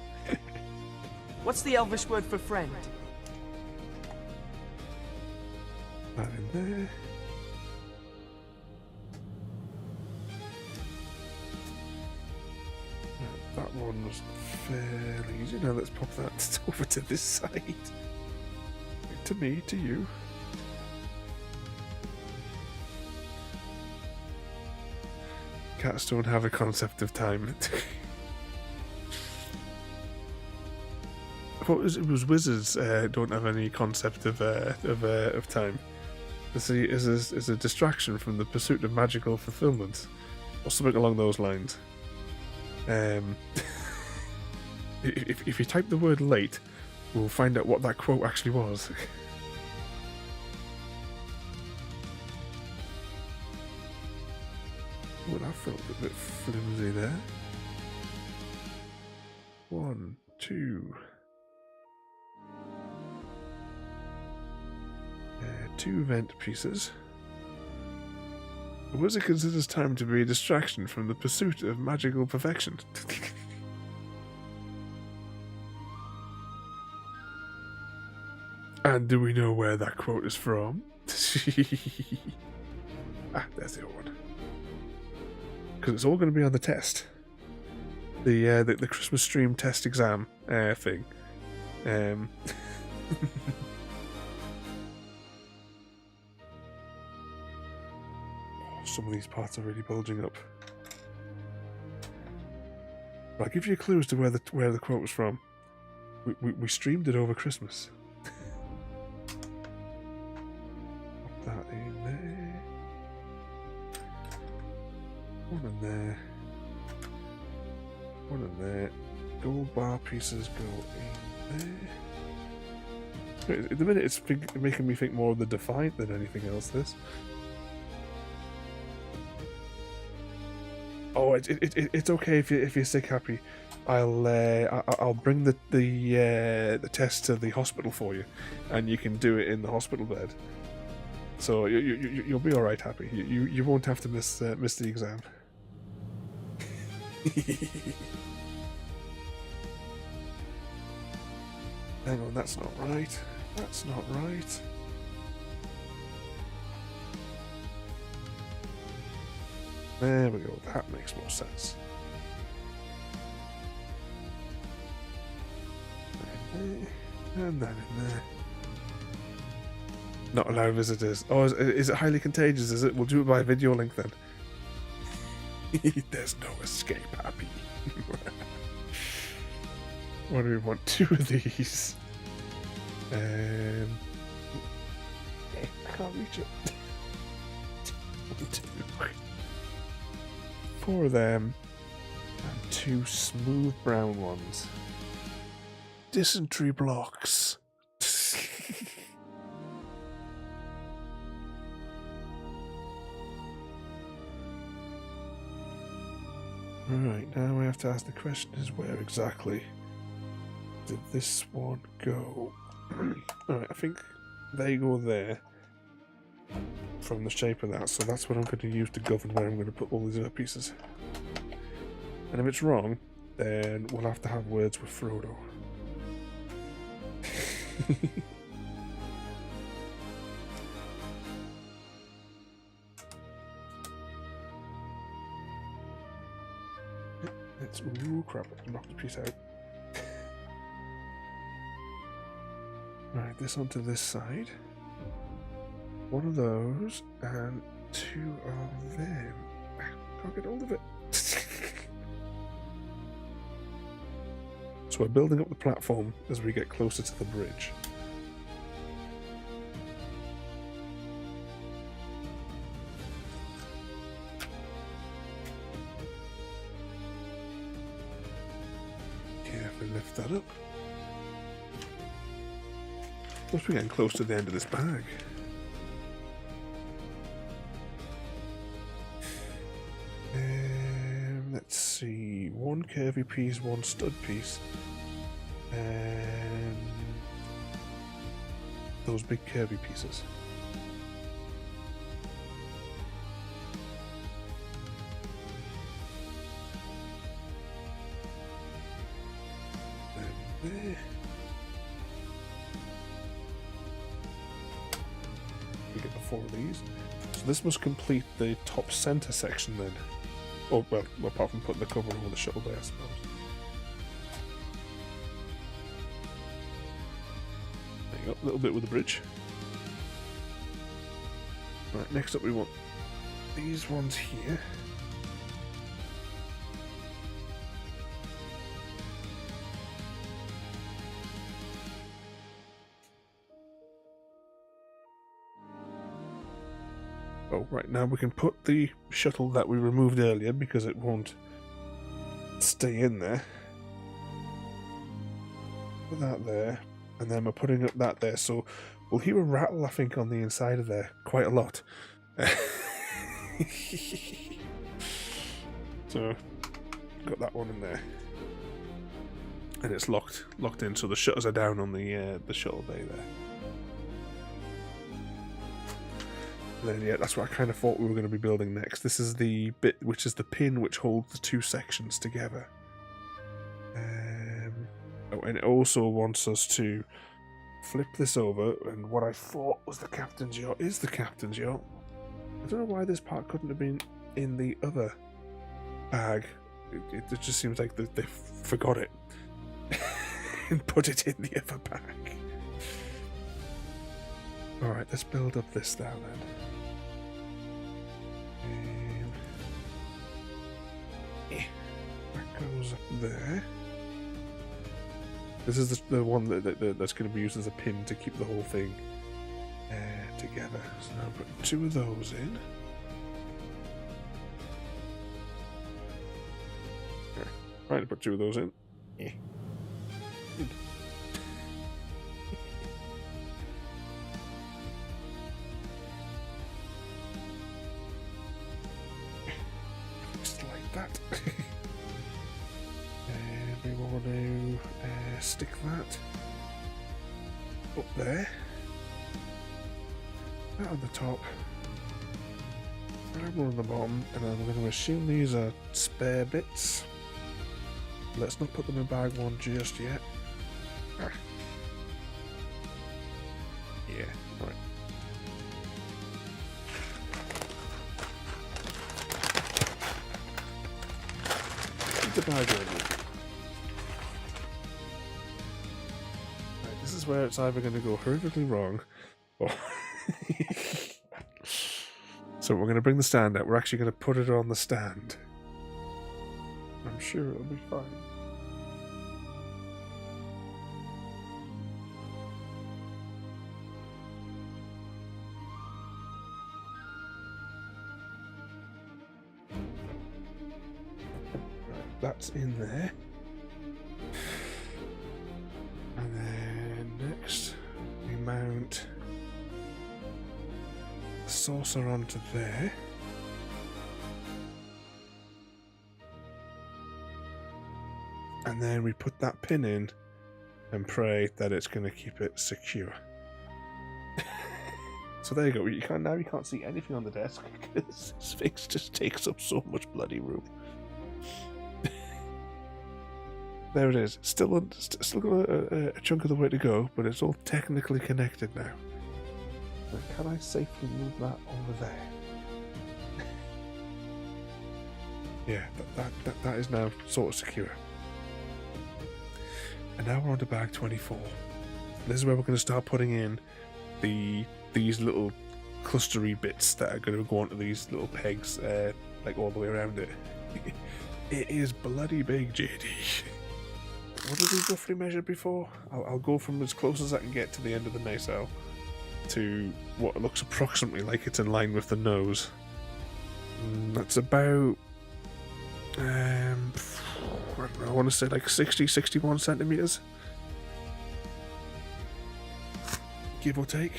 What's the Elvish word for friend? That in there. That one was fairly easy. Now let's pop that over to this side. To me, to you. Cats don't have a concept of time. I thought it was wizards don't have any concept of time. See, is a distraction from the pursuit of magical fulfillment, or something along those lines. If you type the word late, we'll find out what that quote actually was. Oh, that felt a bit flimsy there. 1, 2. 2 vent pieces. The wizard considers time to be a distraction from the pursuit of magical perfection. And do we know where that quote is from? Ah, there's the old one. Because it's all going to be on the test. The Christmas stream test exam thing. Oh, some of these parts are really bulging up. But I'll give you a clue as to where the quote was from. We streamed it over Christmas. Pop that in there. One in there. One in there. Gold bar pieces go in there. At the minute, it's making me think more of the Defiant than anything else. This. Oh, it's okay if you're sick, Happy. I'll bring the test to the hospital for you, and you can do it in the hospital bed. So you'll be all right, Happy. You won't have to miss the exam. Hang on, that's not right. That's not right. There we go. That makes more sense. And that in there. Not allow visitors. Oh, is it highly contagious? Is it? We'll do it by video link then. There's no escape, Happy. What do we want? 2 of these. I can't reach it. 1, 2. 4 of them. And 2 smooth brown ones. Dysentery blocks. Right, now we have to ask the question is where exactly did this one go? Alright, I think they go there from the shape of that, so that's what I'm going to use to govern where I'm going to put all these other pieces. And if it's wrong, then we'll have to have words with Frodo. It's ooh crap, I knocked a piece out. Right, this onto this side. 1 of those and 2 of them. Can't get hold of it. So we're building up the platform as we get closer to the bridge. Carefully lift that up. Must be getting close to the end of this bag. Let's see, 1 curvy piece, 1 stud piece, and those big curvy pieces. And there. We get the 4 of these. So this must complete the top center section then. Oh, well, apart from putting the cover over the shuttle bay, I suppose. There you go, a little bit with the bridge. Right, next up we want these ones here. Oh, right, now we can put the shuttle that we removed earlier because it won't stay in there. Put that there, and then we're putting up that there, so we'll hear a rattle, I think, on the inside of there quite a lot. So, got that one in there. And it's locked in, so the shutters are down on the shuttle bay there. And then, yeah, that's what I kind of thought we were going to be building next. This is the bit which is the pin which holds the 2 sections together. Oh, and it also wants us to flip this over, and what I thought was the captain's yacht is the captain's yacht. I don't know why this part couldn't have been in the other bag. It just seems like they forgot it and put it in the other bag. Alright, let's build up this now then. That goes up there. This is the one that's going to be used as a pin to keep the whole thing together. So now I'm putting 2 of those in. Right, I put 2 of those in. Just like that. And we want to stick that up there. That on the top. And one on the bottom. And then we're going to assume these are spare bits. Let's not put them in bag one just yet. Yeah, right. Keep the bag ready. Right, this is where it's either going to go horrifically wrong, or so we're going to bring the stand out. We're actually going to put it on the stand. I'm sure it'll be fine. That's in there. And then next we mount the saucer onto there. And then we put that pin in and pray that it's going to keep it secure. So there you go. You can't see anything on the desk because this thing just takes up so much bloody room. There it is. Still got a chunk of the way to go, but it's all technically connected now. But can I safely move that over there? Yeah, that is now sort of secure. And now we're on to bag 24. This is where we're going to start putting in these little clustery bits that are going to go onto these little pegs, like all the way around it. It is bloody big, JD. What did we roughly measure before? I'll go from as close as I can get to the end of the nacelle to what looks approximately like it's in line with the nose. That's about, I don't know, I want to say like 61 centimeters, give or take.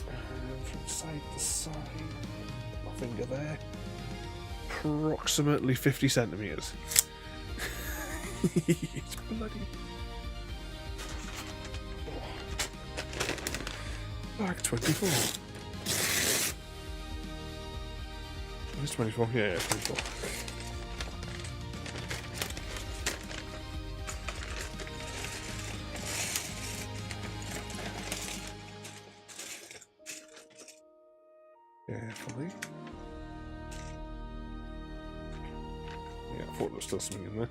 And from side to side, my finger there, approximately 50 centimeters. It's bloody. Bag 24. It's 24. Yeah, 24. Carefully. Yeah, I thought there was still something in there.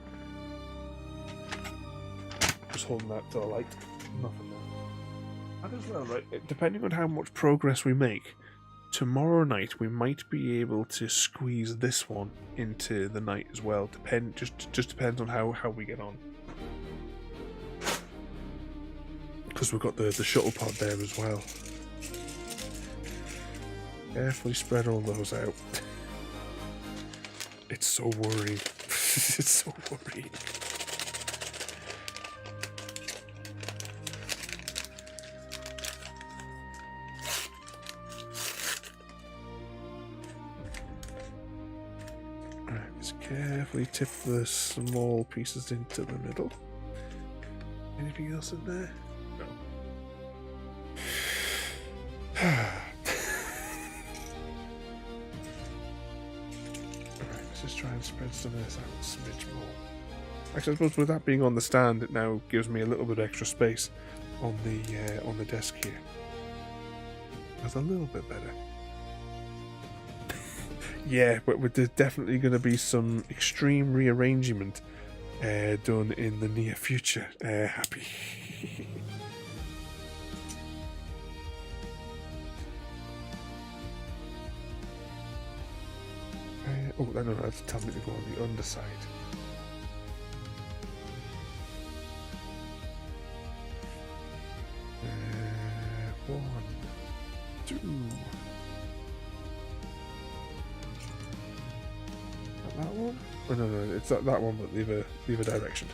Just holding that to the light. Nothing there. And as well, right, depending on how much progress we make, tomorrow night we might be able to squeeze this one into the night as well. Just depends on how we get on. Because we've got the shuttle pod there as well. Carefully spread all those out. It's so worrying. It's so worrying. Carefully tip the small pieces into the middle. Anything else in there? No. Alright, let's just try and spread some of this out a smidge more. Actually, I suppose with that being on the stand, it now gives me a little bit extra space on the desk here. That's a little bit better. Yeah, but there's definitely going to be some extreme rearrangement done in the near future. Happy. Oh, no, that's telling me to go on the underside. One, two. That one? Oh, no, it's that one, but leave a direction.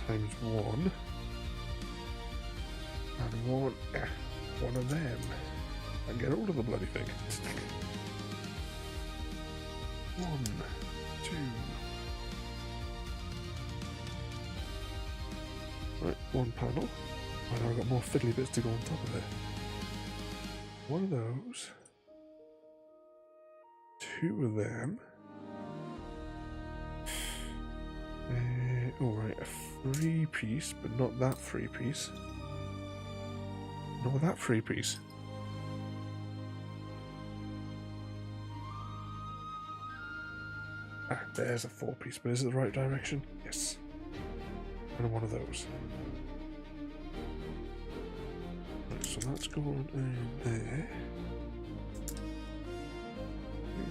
Times one. And one of them. And get hold of the bloody thing. 1, 2. Right, 1 panel. Oh, now I've got more fiddly bits to go on top of it. 1 of those. 2 of them. Alright, a 3-piece, but not that 3-piece. Not that 3-piece. Ah, there's a 4-piece, but is it the right direction? Yes. And 1 of those. Right, so that's going in there. 2,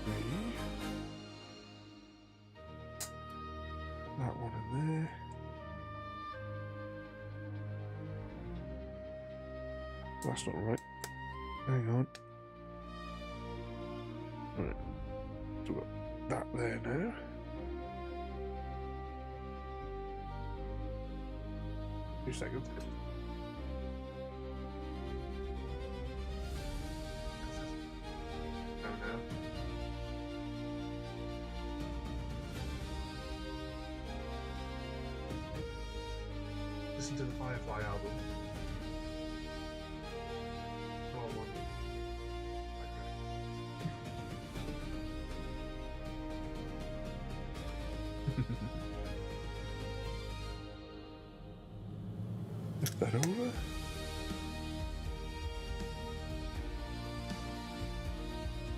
3. That one in there. That's not right. Hang on. Right. So we've got that there now. Two seconds. Listen to the Firefly album. Oh, one. Lift that over.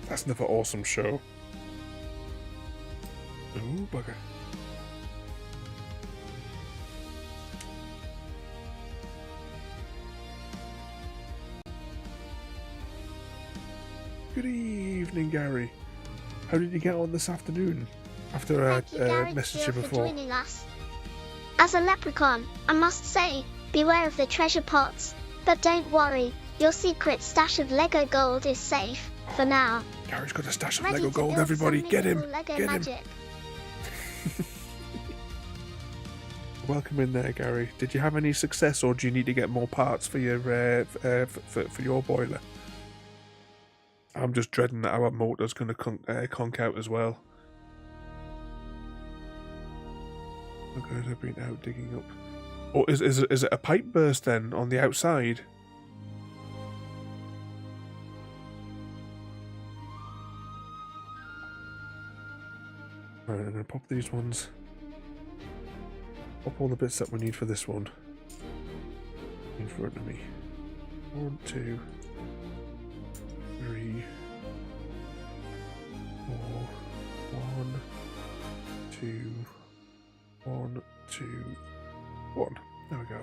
That's another awesome show. Ooh, bugger. Good evening, Gary. How did you get on this afternoon? After I Thank you, Gary, messaged you for before. joining us. As a leprechaun, I must say, beware of the treasure pots. But don't worry, your secret stash of Lego gold is safe, for now. Gary's got a stash of Ready Lego to gold, build everybody. some Get him! mythical Lego Get him! magic. Welcome in there, Gary. Did you have any success, or do you need to get more parts for your for your boiler? I'm just dreading that our motor's going to conk out as well. Look at it, I've been out digging up. Or is it a pipe burst then on the outside? Right, I'm going to pop these ones. Pop all the bits that we need for this one in front of me. 1, 2, 3, 4. 1, 2, 1, 2, 1. There we go.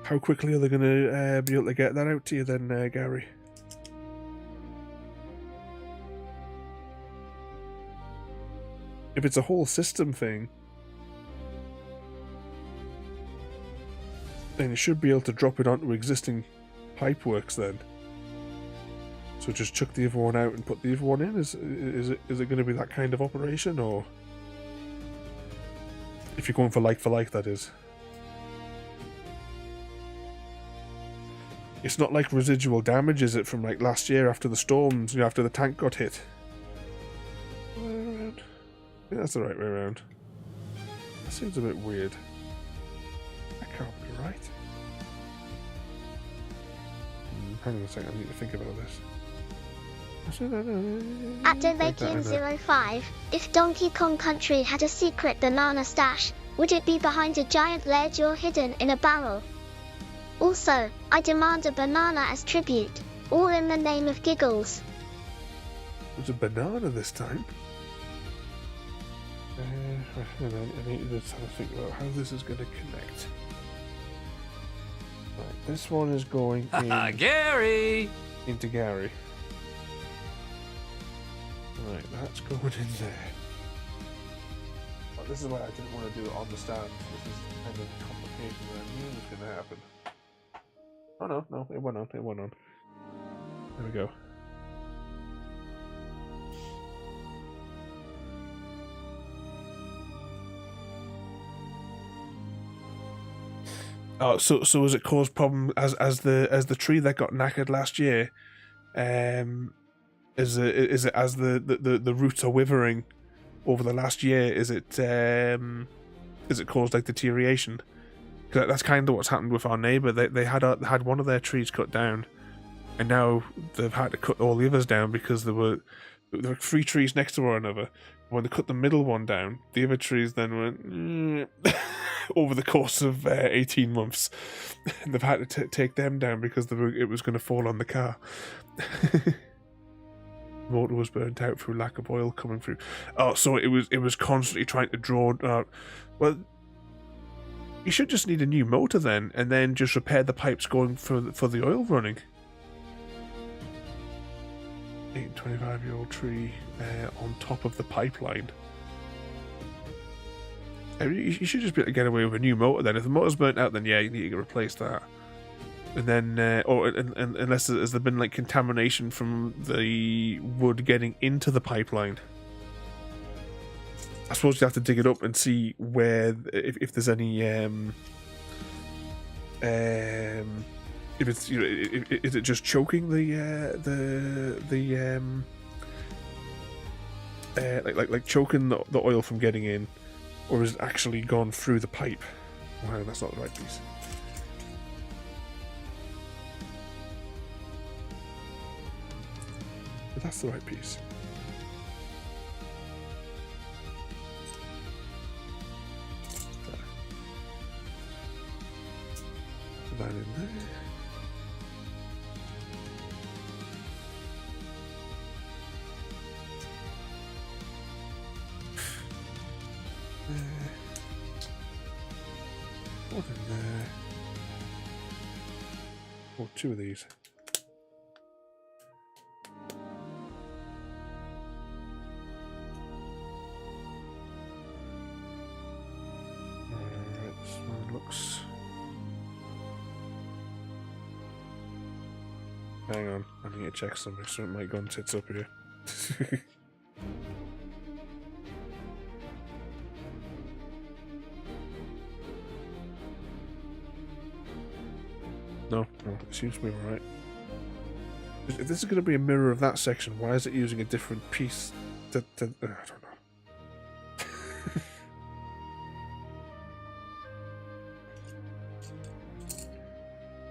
How quickly are they going to be able to get that out to you then, Gary? If it's a whole system thing, then it should be able to drop it onto existing pipeworks then. So just chuck the other one out and put the other one in? Is it going to be that kind of operation, or if you're going for like, that is? It's not like residual damage, is it, from like last year after the storms, you know, after the tank got hit? Way around. I think that's the right way around. That seems a bit weird. That can't be right. Hang on a second, I need to think about this. At Delakian05, if Donkey Kong Country had a secret banana stash, would it be behind a giant ledge or hidden in a barrel? Also, I demand a banana as tribute, all in the name of giggles. There's a banana this time. I need to just have a think about how this is going to connect. Right, this one is going in Gary! into Gary. Right, that's going in there. Well, this is why I didn't want to do it on the stand. This is the kind of complication that I knew was going to happen. Oh no, it went on, There we go. Oh, so has it caused problem as the tree that got knackered last year? Is it as the roots are withering over the last year? Is it caused like deterioration? Because that's kind of what's happened with our neighbour. They had one of their trees cut down, and now they've had to cut all the others down because there were 3 trees next to one another. When they cut the middle one down, the other trees then went over the course of 18 months. And they've had to take them down because it was going to fall on the car. Motor was burnt out through lack of oil coming through. Oh, so it was constantly trying to draw. Well, you should just need a new motor then, and then just repair the pipes going for the oil running. 25-year-old tree on top of the pipeline. I mean, you should just be able to get away with a new motor then. If the motor's burnt out, then yeah, you need to replace that. And then, unless there's been like contamination from the wood getting into the pipeline. I suppose you have to dig it up and see where, if there's any, if it's, you know, is it just choking like choking the oil from getting in, or is it actually gone through the pipe? Wow, that's not the right piece. But that's the right piece. There. Put that in there. What in there? Oh, 2 of these. Alright, this one looks... Hang on, I need to check something so my gun sits up here. No, it seems to be alright. If this is going to be a mirror of that section, why is it using a different piece? I don't know.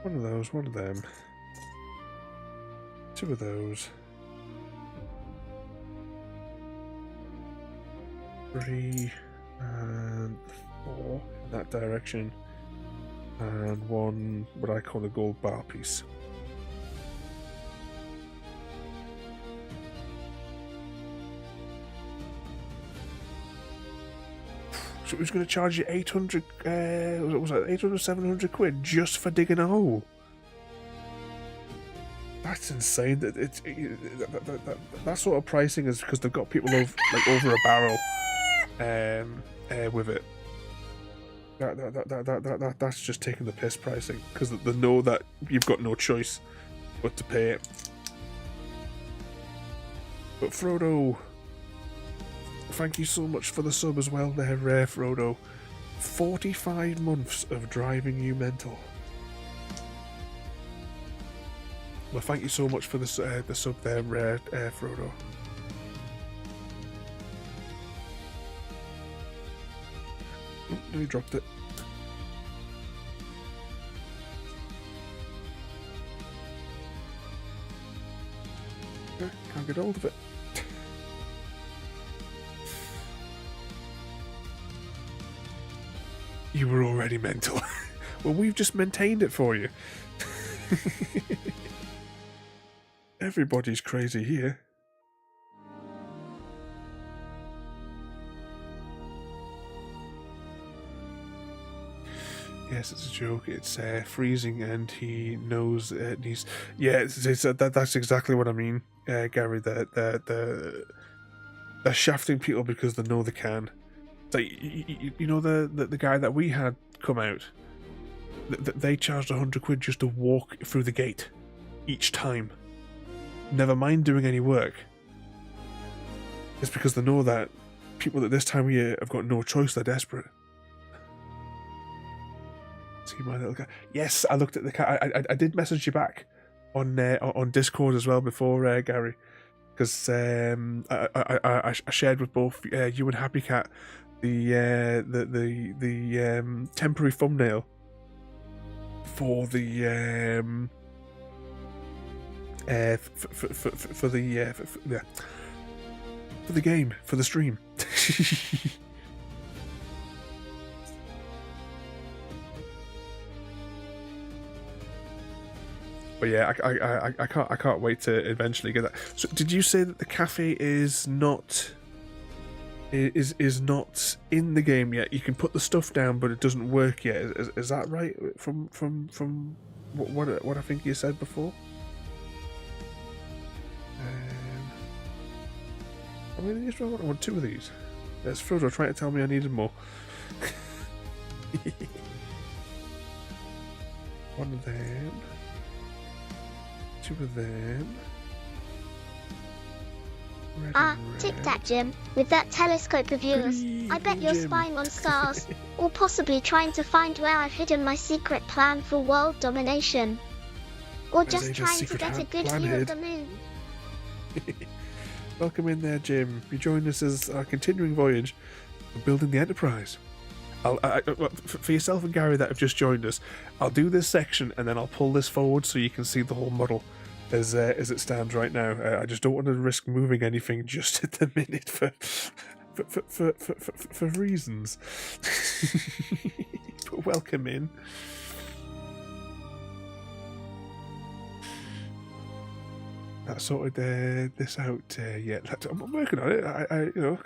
One of those, one of them. 2 of those. 3 and 4 in that direction. And 1, what I call a gold bar piece. So it was going to charge you 800, was that 800, 700 quid just for digging a hole? That's insane. That sort of pricing is because they've got people over a barrel with it. That's just taking the piss pricing, because they know that you've got no choice but to pay it. But Frodo, thank you so much for the sub as well there, Frodo. 45 months of driving you mental. Well, thank you so much for the sub there, Frodo. Oh, he dropped it. Can't get hold of it. You were already mental. Well, we've just maintained it for you. Everybody's crazy here. Yes, it's a joke. It's freezing, and he knows he's. Yeah, that's exactly what I mean, Gary. They're shafting people because they know they can. It's like, you know the guy that we had come out. They charged 100 quid just to walk through the gate each time. Never mind doing any work. It's because they know that people at this time of year have got no choice. They're desperate. See my little cat. Yes, I looked at the cat. I did message you back on Discord as well before, Gary, because I shared with both you and Happy Cat the temporary thumbnail for the for the game, for the stream. But yeah, I can't wait to eventually get that. So, did you say that the cafe is not not in the game yet? You can put the stuff down, but it doesn't work yet. Is that right? From what I think you said before. I mean, I want 2 of these. There's Frodo trying to tell me I needed more. 1 of them. 2 of them. Tic Tac Jim, with that telescope of yours, I bet you're Jim. spying on stars, or possibly trying to find where I've hidden my secret plan for world domination. Or just Age's trying to secret get a good plan view of hid. the moon. Welcome in there, Jim. You join us as our continuing voyage of building the Enterprise. Well, for yourself and Gary that have just joined us, I'll do this section and then I'll pull this forward so you can see the whole model as it stands right now. I just don't want to risk moving anything just at the minute for reasons. But welcome in. I sorted this out yet. I'm working on it. I you know.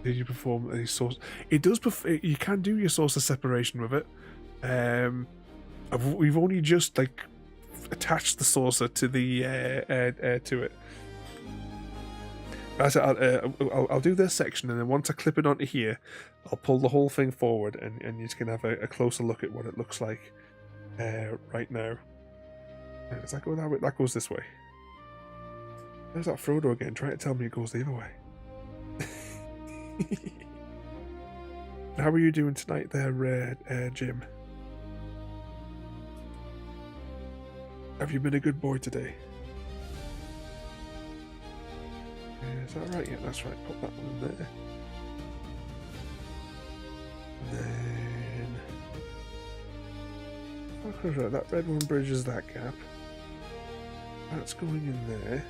Did you perform any source? It does. You can do your source of separation with it. We've only just like attached the saucer to the to it. I'll do this section, and then once I clip it onto here, I'll pull the whole thing forward, and you can have a closer look at what it looks like right now. Does that go that way? That goes this way. There's that Frodo again, trying to tell me it goes the other way. How are you doing tonight there, Jim? Have you been a good boy today? Is that right? Yeah, that's right. Put that one in there. And then... that red one bridges that gap. That's going in there.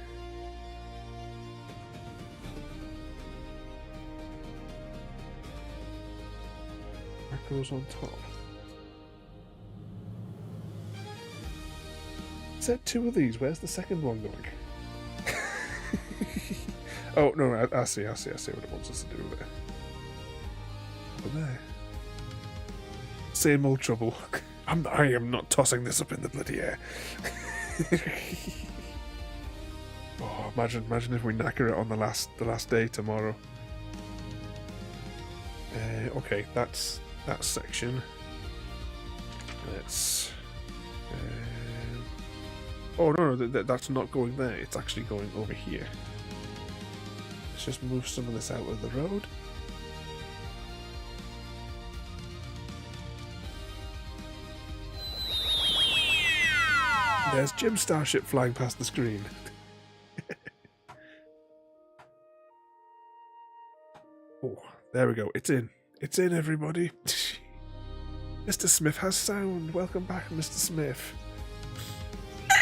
That goes on top. Said 2 of these. Where's the second one going? Oh no! I see what it wants us to do with it. Over there. Same old trouble. I am not tossing this up in the bloody air. Oh, imagine if we knacker it on the last day tomorrow. Okay, that's that section. Let's. Oh no, that's not going there. It's actually going over here. Let's just move some of this out of the road. There's Jim's starship flying past the screen. Oh, there we go. It's in. It's in, everybody. Mr. Smith has sound. Welcome back, Mr. Smith.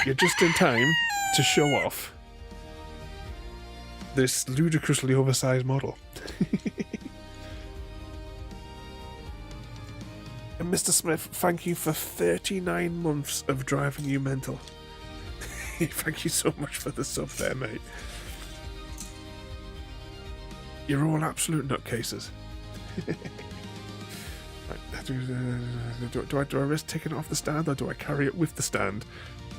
You're just in time to show off this ludicrously oversized model. And Mr. Smith, thank you for 39 months of driving you mental. Thank you so much for the sub there, mate. You're all absolute nutcases. Right, do I risk taking it off the stand, or do I carry it with the stand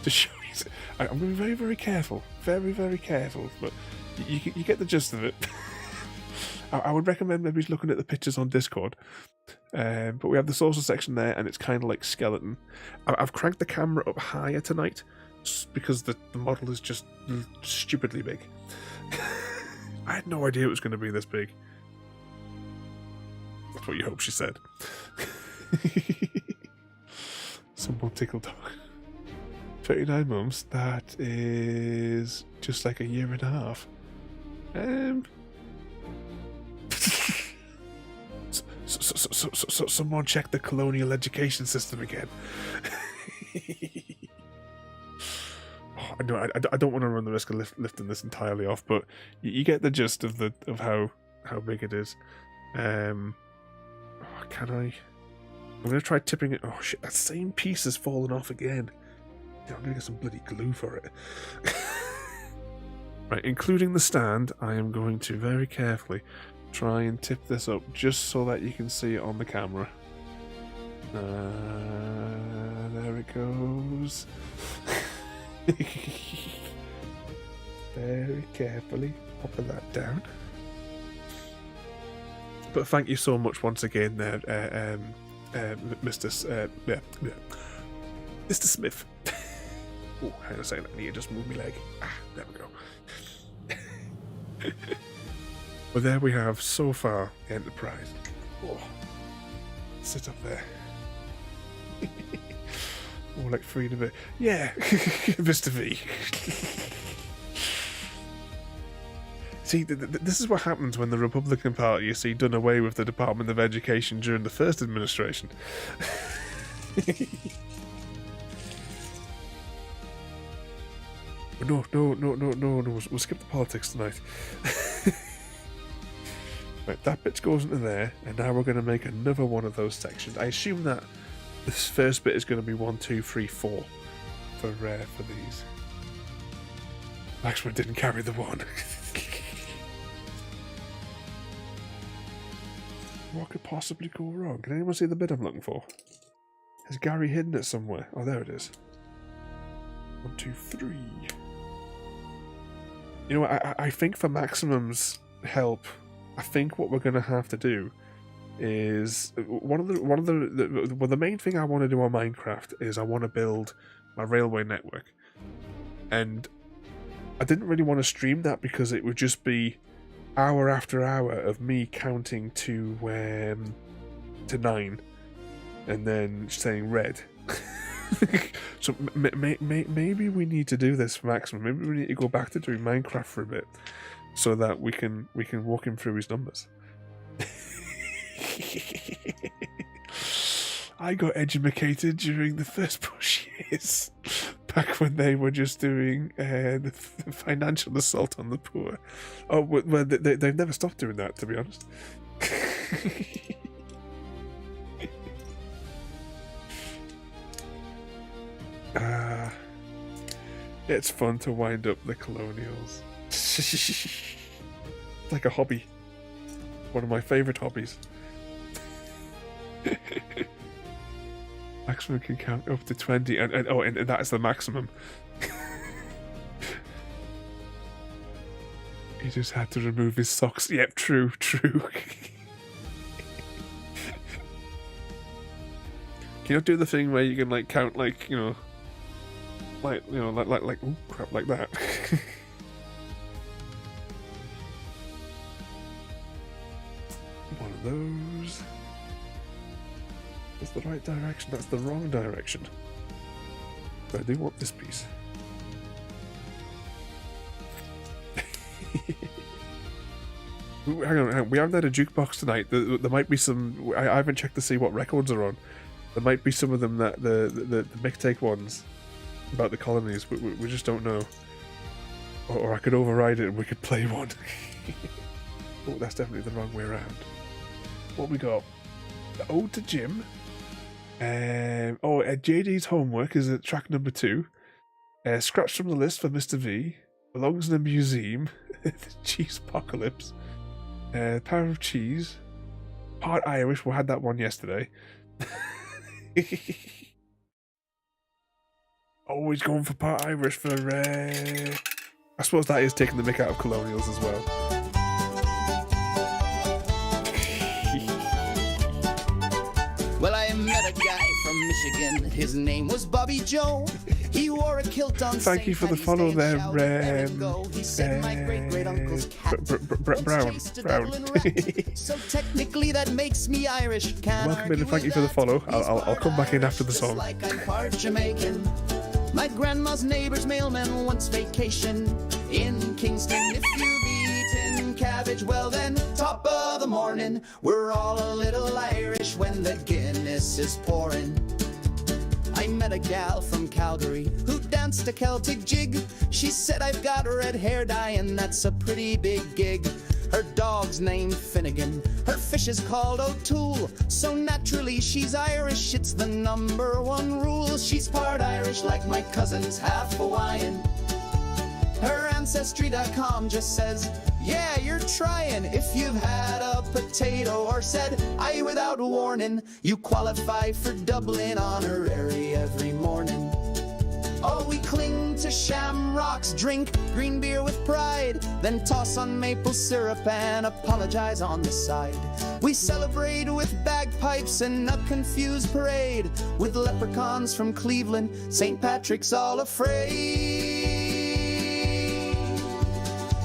to show you? I'm going to be very, very careful. Very, very careful. But you get the gist of it. I would recommend maybe looking at the pictures on Discord. But we have the saucer section there, and it's kind of like skeleton. I've cranked the camera up higher tonight because the model is just stupidly big. I had no idea it was going to be this big. That's what you hope she said. Someone tickle dog. 39 months. That is just like a year and a half. So someone check the colonial education system again. I don't want to run the risk of lifting this entirely off, but you get the gist of how big it is. Can I? I'm gonna try tipping it. Oh shit! That same piece has fallen off again. Yeah, I'm gonna get some bloody glue for it. Right, including the stand, I am going to very carefully try and tip this up just so that you can see it on the camera. There it goes. Very carefully popping that down. But thank you so much once again there, Mr. Smith. Oh, hang on a second, I need to just move my leg. There we go. Well, there we have, so far, the Enterprise. Oh, sit up there. More like freedom of it. Yeah, Mr. V. See, this is what happens when the Republican Party, you see, done away with the Department of Education during the first administration. No, we'll skip the politics tonight. Right, that bit goes into there, and now we're going to make another one of those sections. I assume that this first bit is going to be 1, 2, 3, 4 for these. Maxwell didn't carry the one. What could possibly go wrong? Can anyone see the bit I'm looking for? Has Gary hidden it somewhere? Oh, there it is. 1, 2, 3. You know what? I think for Maximum's help, I think what we're going to have to do is the main thing I want to do on Minecraft is I want to build my railway network, and I didn't really want to stream that because it would just be hour after hour of me counting to 9 and then saying red. So maybe we need to do this for Maximum. Maybe we need to go back to doing Minecraft for a bit so that we can walk him through his numbers. I got educated during the first push years, back when they were just doing the financial assault on the poor. Oh, well, they've never stopped doing that, to be honest. It's fun to wind up the colonials. It's like a hobby. One of my favourite hobbies. Maximum can count up to 20, and that's the maximum. He just had to remove his socks. Yep, true. Can you do the thing where you can like count like ooh crap, like that? One of those. That's the right direction. That's the wrong direction. But I do want this piece. Hang on. We haven't had a jukebox tonight. There might be some. I haven't checked to see what records are on. There might be some of them that the mixtape ones about the colonies. We just don't know. Or I could override it and we could play one. Oh, that's definitely the wrong way around. What we got? The Ode to Jim. JD's homework is at track number 2. Scratch from the list for Mr. V. Belongs in a museum. The Cheese Apocalypse. Power of Cheese. Part Irish. We had that one yesterday. Always going for part Irish for. I suppose that is taking the mick out of colonials as well. Well, I met a guy from Michigan. His name was Bobby Joe. He wore a kilt on Thank you for the St. follow Paddy's Day there, and shouted, "Let him go." He said, "My great-great-uncle's cat Brown. chased a Dublin rat." So technically that makes me Irish. Can't Welcome in argue and thank you with for the that. follow. He's I'll part come back in after the Irish, song. just like I'm part Jamaican. My grandma's neighbor's mailman wants vacation in Kingston. If you've eaten cabbage, well then, top of the morning. We're all a little Irish when the Guinness is pouring. I met a gal from Calgary who danced a Celtic jig. She said, "I've got red hair dye and that's a pretty big gig." Her dog's named Finnegan, her fish is called O'Toole. So naturally she's Irish, it's the #1 rule. She's part Irish like my cousin's half Hawaiian. Her Ancestry.com just says, "Yeah, you're trying. If you've had a potato or said aye without warning, you qualify for Dublin honorary every morning." Oh, we cling to shamrocks, drink green beer with pride, then toss on maple syrup and apologize on the side. We celebrate with bagpipes and a confused parade, with leprechauns from Cleveland, St. Patrick's all afraid.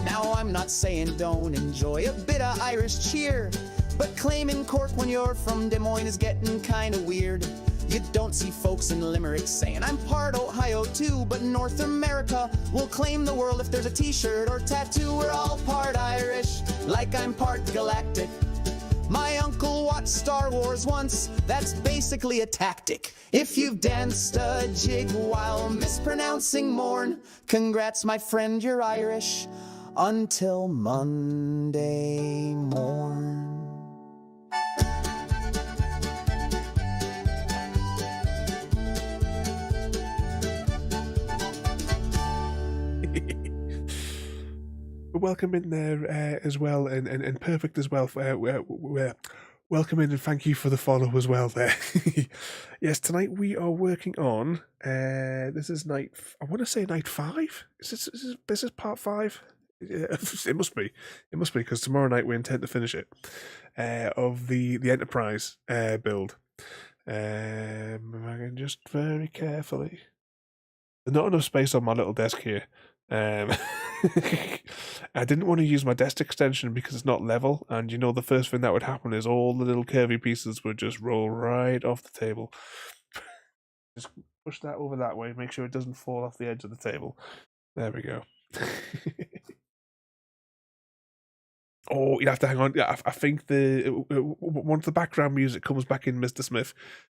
Now I'm not saying don't enjoy a bit of Irish cheer, but claiming Cork when you're from Des Moines is getting kinda weird. You don't see folks in Limerick saying, "I'm part Ohio too," but North America will claim the world if there's a t-shirt or tattoo. We're all part Irish, like I'm part galactic. My uncle watched Star Wars once, that's basically a tactic. If you've danced a jig while mispronouncing morn, congrats my friend, you're Irish, until Monday morn. Welcome in there as well, and perfect as well. Welcome in and thank you for the follow as well there. Yes, tonight we are working on, this is night, I want to say night 5? Is this part 5? It must be, because tomorrow night we intend to finish it, of the Enterprise build. I can just very carefully, there's not enough space on my little desk here. I didn't want to use my desk extension because it's not level, and you know the first thing that would happen is all the little curvy pieces would just roll right off the table. Just push that over that way, make sure it doesn't fall off the edge of the table. There we go. Oh, you have to hang on. Yeah, I think once the background music comes back in, Mr. Smith,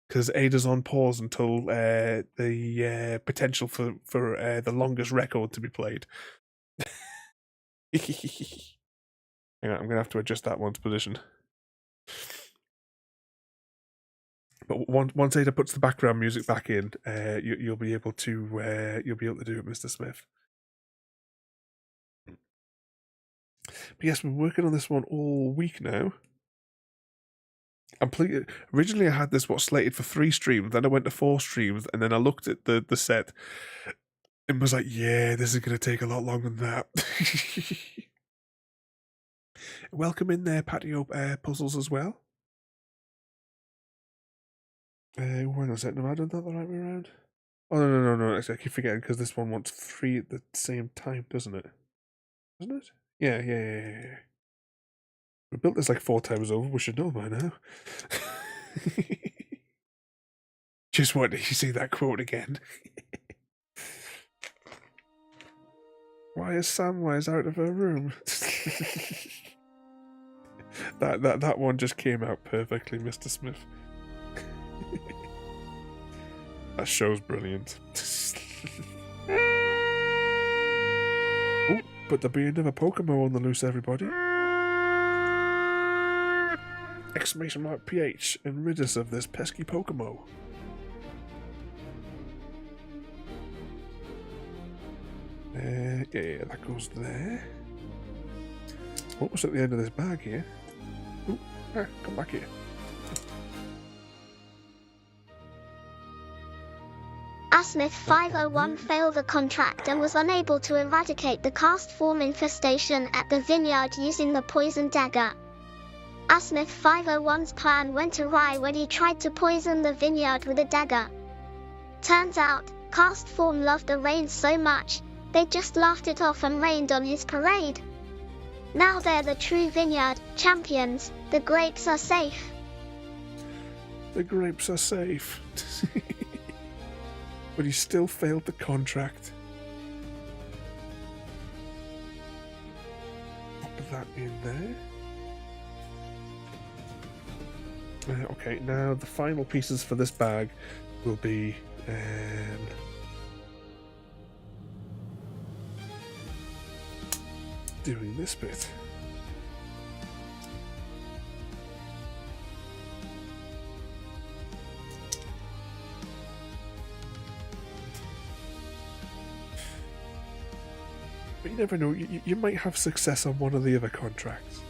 because Ada's on pause until the potential for the longest record to be played. Hang on, I'm gonna have to adjust that one's position. But once Ada puts the background music back in, you'll be able to do it, Mr. Smith. But yes, we're working on this one all week now. Originally I had this slated for 3 streams, then I went to 4 streams, and then I looked at the set and was like, yeah, this is going to take a lot longer than that. Welcome in there, Patio Puzzles as well. Hang on a second, have I done that the right way around? Oh, no, I keep forgetting, because this one wants 3 at the same time, doesn't it? Doesn't it? Yeah. We built this like 4 times over, we should know by now. Just wanted to see that quote again. Why is Samwise out of her room? that one just came out perfectly, Mr. Smith. That show's brilliant. Oh, but there'll be another Pokemon on the loose, everybody. Exclamation mark PH and rid us of this pesky Pokemon. Yeah, that goes there. What was at the end of this bag here? Ooh, come back here. Asmith 501 failed the contract and was unable to eradicate the cast form infestation at the vineyard using the poison dagger. Asmith 501's plan went awry when he tried to poison the vineyard with a dagger. Turns out, Cast form loved the rain so much, they just laughed it off and rained on his parade. Now they're the true vineyard champions, the grapes are safe. The grapes are safe. But he still failed the contract. Put that in there. Okay, now the final pieces for this bag will be doing this bit. But you never know, you might have success on one of the other contracts.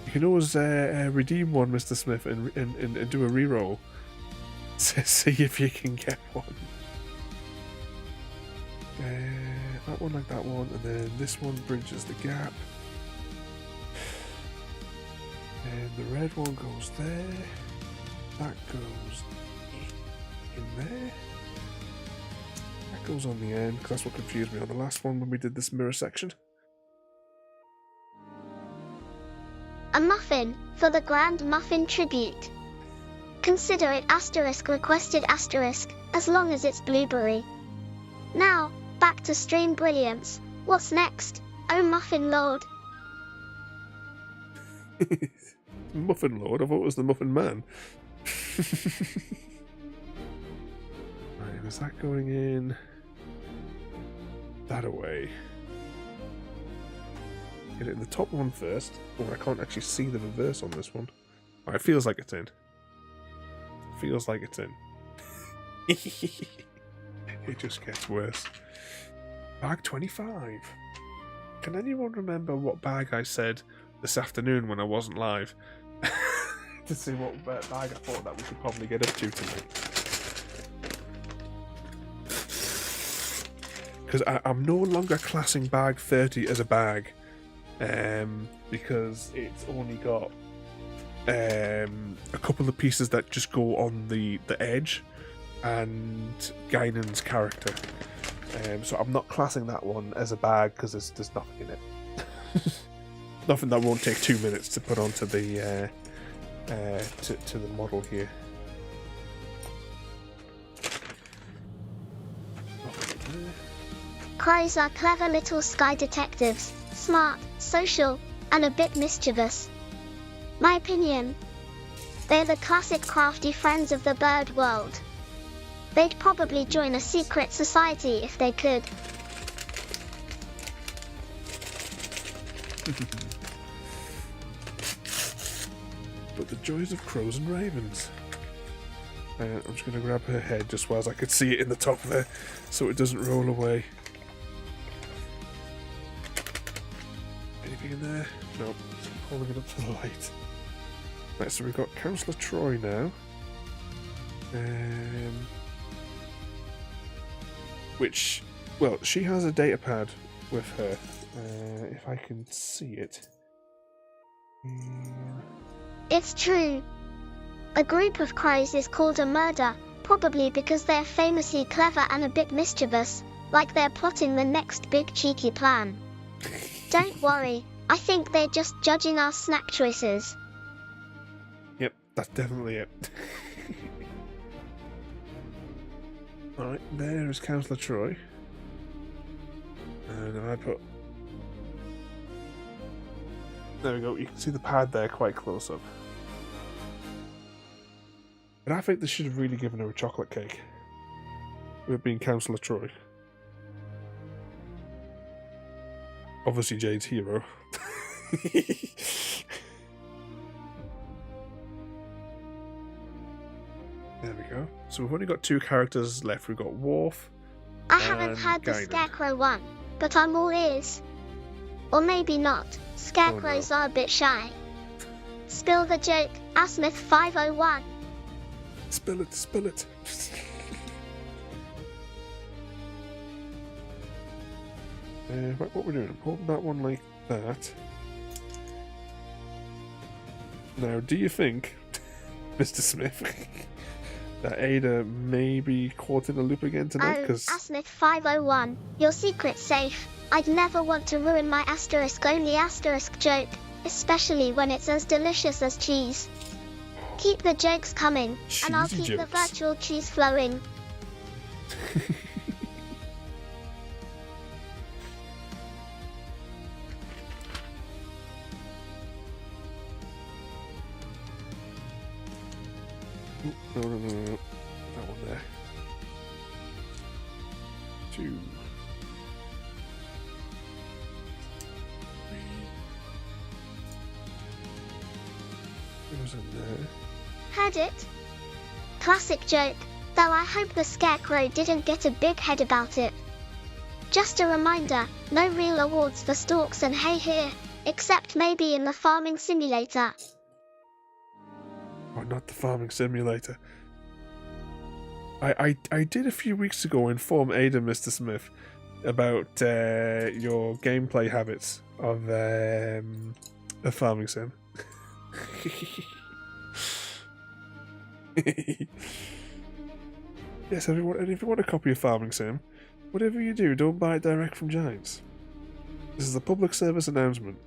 You can always redeem one, Mr. Smith, and do a reroll. See if you can get one. That one like that one, and then this one bridges the gap. And the red one goes there. That goes in there. That goes on the end, because that's what confused me on the last one when we did this mirror section. A muffin, for the Grand Muffin Tribute. Consider it asterisk requested asterisk, as long as it's blueberry. Now, back to stream brilliance. What's next? Oh Muffin Lord. Muffin Lord? I thought it was the Muffin Man. Right, is that going in? That away. Get it in the top one first. Oh, I can't actually see the reverse on this one. Oh, it feels like it's in. Feels like it's in. It just gets worse. Bag 25. Can anyone remember what bag I said this afternoon when I wasn't live? To see what bag I thought that we could probably get up to tonight. Because I'm no longer classing bag 30 as a bag. Because it's only got a couple of pieces that just go on the edge and Guinan's character. So I'm not classing that one as a bag because there's nothing in it. Nothing that won't take 2 minutes to put onto the to the model here. Crows are clever little sky detectives, smart, social, and a bit mischievous. My opinion. They're the classic crafty friends of the bird world. They'd probably join a secret society if they could. But the joys of crows and ravens. I'm just going to grab her head just whilst I could see it in the top there, so it doesn't roll away. Anything in there? Nope. Holding it up to the light. Right, so we've got Councillor Troy now. Which, well, she has a data pad with her. If I can see it. It's true. A group of crows is called a murder, probably because they're famously clever and a bit mischievous, like they're plotting the next big cheeky plan. Don't worry, I think they're just judging our snack choices. Yep, that's definitely it. Alright, there is Councillor Troy. And if I put... There we go, you can see the pad there quite close up. But I think they should have really given her a chocolate cake. With being Councillor Troy. Obviously Jade's hero. There we go. So we've only got 2 characters left. We've got Worf. I haven't heard the Guinan. Scarecrow one, but I'm all ears. Or maybe not. Scarecrows are a bit shy. Spill the joke, Asmith 501. Spill it, spill it. Right, what we're doing, I'm holding that one like that. Now, do you think Mr. Smith. That Ada may be caught in a loop again tonight, Oh, because... Asmith 501, your secret's safe. I'd never want to ruin my asterisk only asterisk joke, especially when it's as delicious as cheese. Keep the jokes coming, and I'll Cheesy keep the jokes. virtual cheese flowing. No. That one there. 2. 3. Goes in there. Heard it? Classic joke, though I hope the scarecrow didn't get a big head about it. Just a reminder, no real awards for stalks and hay here, except maybe in the farming simulator. Oh, not the farming simulator. I did a few weeks ago inform Ada, Mr. Smith, about your gameplay habits of a farming sim. Yes, if you want a copy of Farming Sim, whatever you do, don't buy it direct from Giants. This is a public service announcement.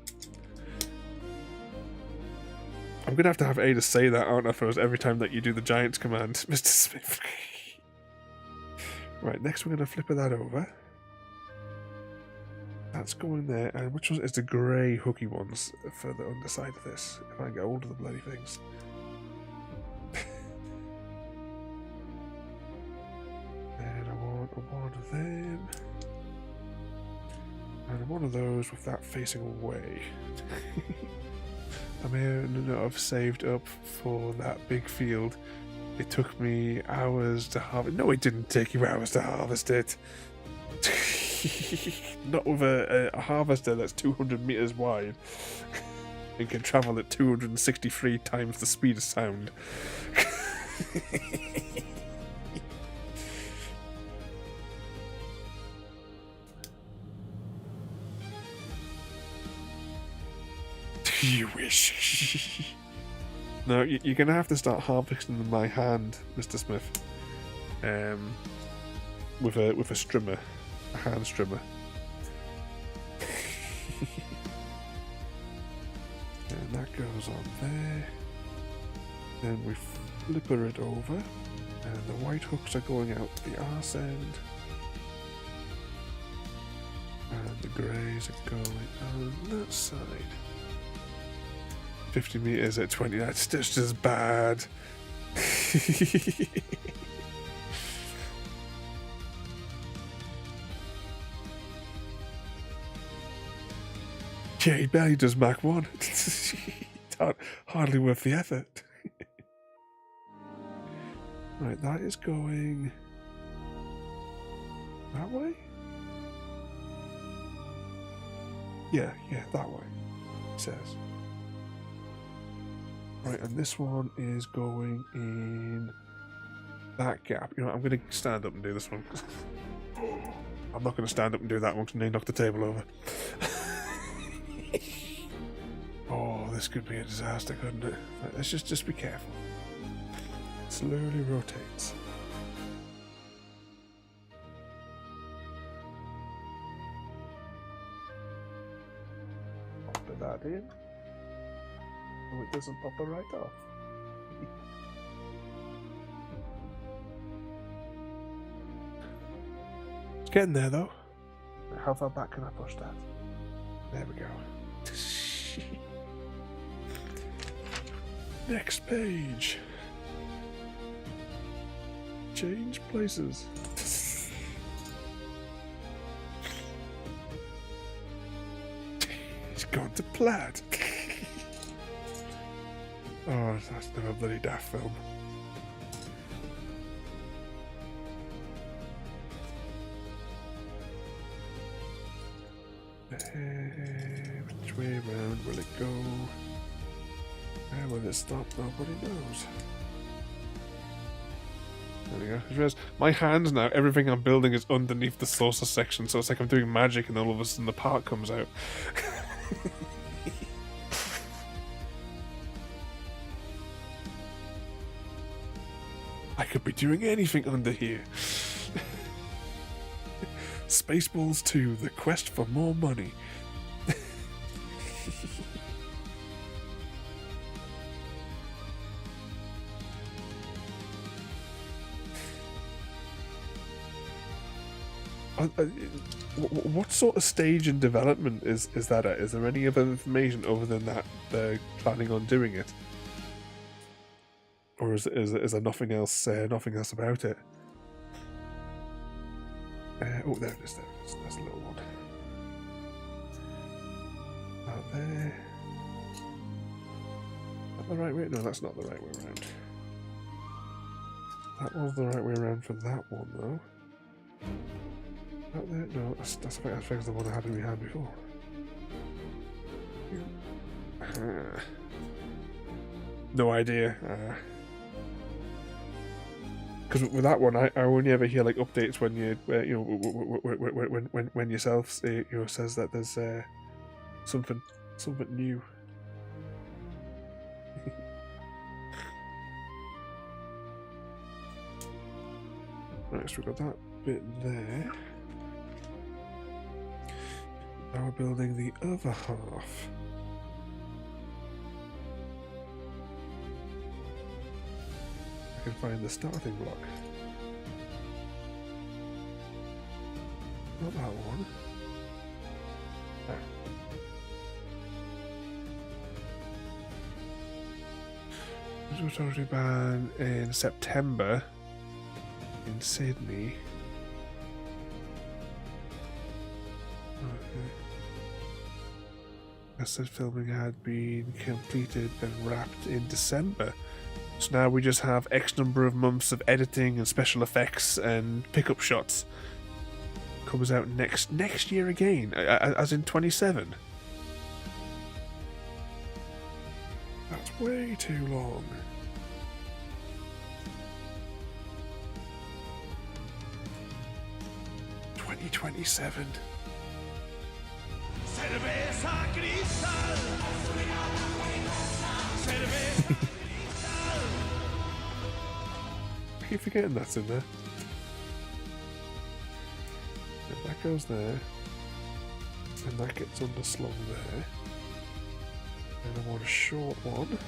I'm going to have Ada say that, aren't I, for us every time that you do the Giants command, Mr. Smith. Right, next we're going to flip that over. That's going there, and which one is the grey hooky ones for the underside of this? If I can get hold of the bloody things. And I want one of them. And one of those with that facing away. I may not have saved up for that big field. It took me hours to harvest. No, it didn't take you hours to harvest it. Not with a harvester that's 200 meters wide and can travel at 263 times the speed of sound. You wish. No, you're gonna have to start harvesting them by hand, Mr. Smith. With a strimmer, a hand strimmer. And that goes on there. Then we flipper it over, and the white hooks are going out the arse end, and the greys are going on that side. 50 meters at 20, that's just as bad. Yeah, he barely does Mach 1. It's hardly worth the effort. Right, that is going that way? Yeah, that way, it says. Right, and this one is going in that gap. You know, I'm going to stand up and do this one. I'm not going to stand up and do that one because I knock the table over. Oh, this could be a disaster, couldn't it? Right, let's just be careful. It slowly rotates. Put that in. Oh, it doesn't pop it right off. It's getting there though. How far back can I push that? There we go. Next page. Change places. He's gone to plaid. Oh, that's another bloody daft film. Which way around will it go? Where will it stop? Nobody knows. There we go. I realize my hands now, everything I'm building is underneath the saucer section, so it's like I'm doing magic and then all of a sudden the part comes out. I could be doing anything under here. Spaceballs 2, the quest for more money. What sort of stage in development is that at? Is there any other information other than that they're planning on doing it? Or is there nothing else about it? Oh, there it is. There it is. That's a little one. Out there. Is that the right way? No, that's not the right way around. That was the right way around for that one, though. Out there? No, that's the one I had in my hand before. No idea. Because with that one, I only ever hear like updates when when yourself says that there's something new. Right, so we got that bit there. Now we're building the other half. I can find the starting block. Not that one. This was totally banned in September in Sydney. Okay. I said filming had been completed and wrapped in December. So now we just have X number of months of editing and special effects and pickup shots. Comes out next year again, as in 27. That's way too long. '27. I keep forgetting that's in there. And that goes there. And that gets underslung there. And I want a short one.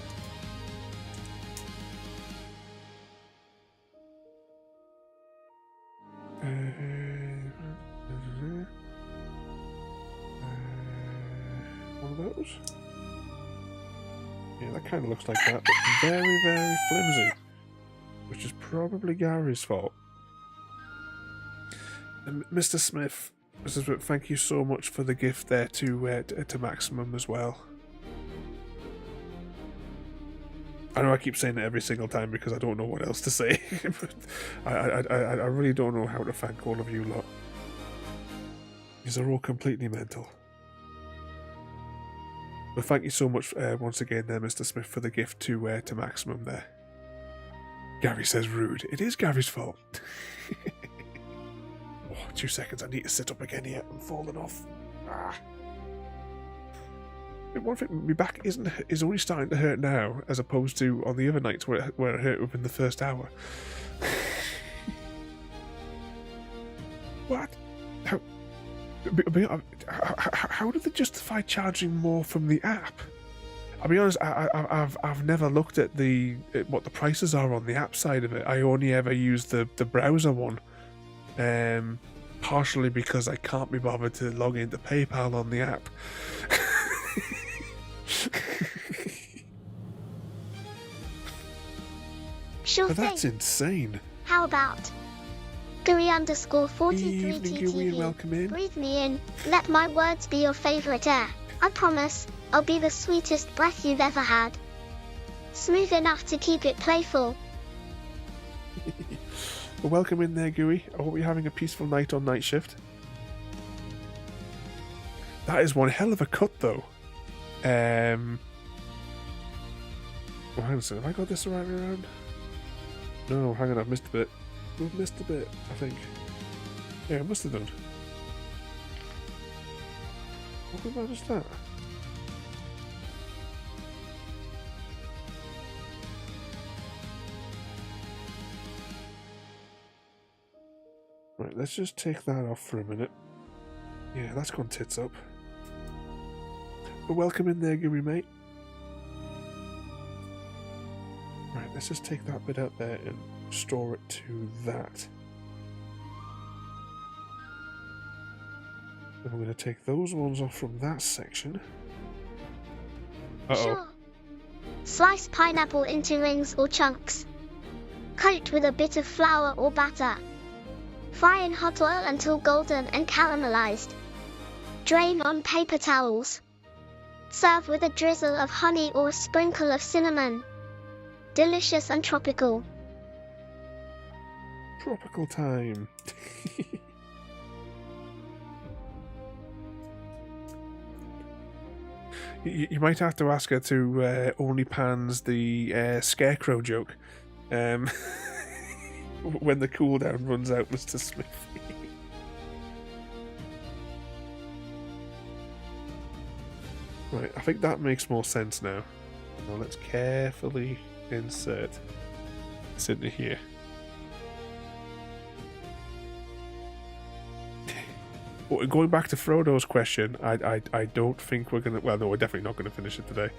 One of those? Yeah, that kind of looks like that, but very, very flimsy. Which is probably Gary's fault. And Mr. Smith, thank you so much for the gift there to Maximum as well. I know I keep saying it every single time because I don't know what else to say. But I really don't know how to thank all of you lot. These are all completely mental. But thank you so much once again there, Mr. Smith, for the gift to Maximum there. Gary says rude. It is Gary's fault. Oh, 2 seconds. I need to sit up again here. I'm falling off. Ah. One thing, my back is only starting to hurt now, as opposed to on the other nights where it hurt within the first hour. What? How do they justify charging more from the app? I'll be honest, I've never looked at what the prices are on the app side of it. I only ever use the browser one, partially because I can't be bothered to log into PayPal on the app. Sure But thing. that's insane. How about Guri_43 Evening, Guri, and welcome in. Breathe me in. Let my words be your favorite air. I promise, I'll be the sweetest breath you've ever had. Smooth enough to keep it playful. Well, welcome in there, Guri. I hope you're having a peaceful night on night shift. That is one hell of a cut, though. Oh, hang on a second. Have I got this the right way around? No, hang on. I've missed a bit. We've missed a bit, I think. Yeah, I must have done. What about just that? Right, let's just take that off for a minute. Yeah, that's gone tits up. But welcome in there, Gary mate. Right, let's just take that bit out there and store it to that. Then we're going to take those ones off from that section. Uh-oh. Sure. Slice pineapple into rings or chunks. Coat with a bit of flour or batter. Fry in hot oil until golden and caramelized. Drain on paper towels. Serve with a drizzle of honey or a sprinkle of cinnamon. Delicious and tropical. Tropical time. You might have to ask her to only pans the scarecrow joke when the cooldown runs out, Mr. Smith. Right, I think that makes more sense now. Now let's carefully insert this into here. Well, going back to Frodo's question, I don't think we're gonna. Well, no, we're definitely not gonna finish it today.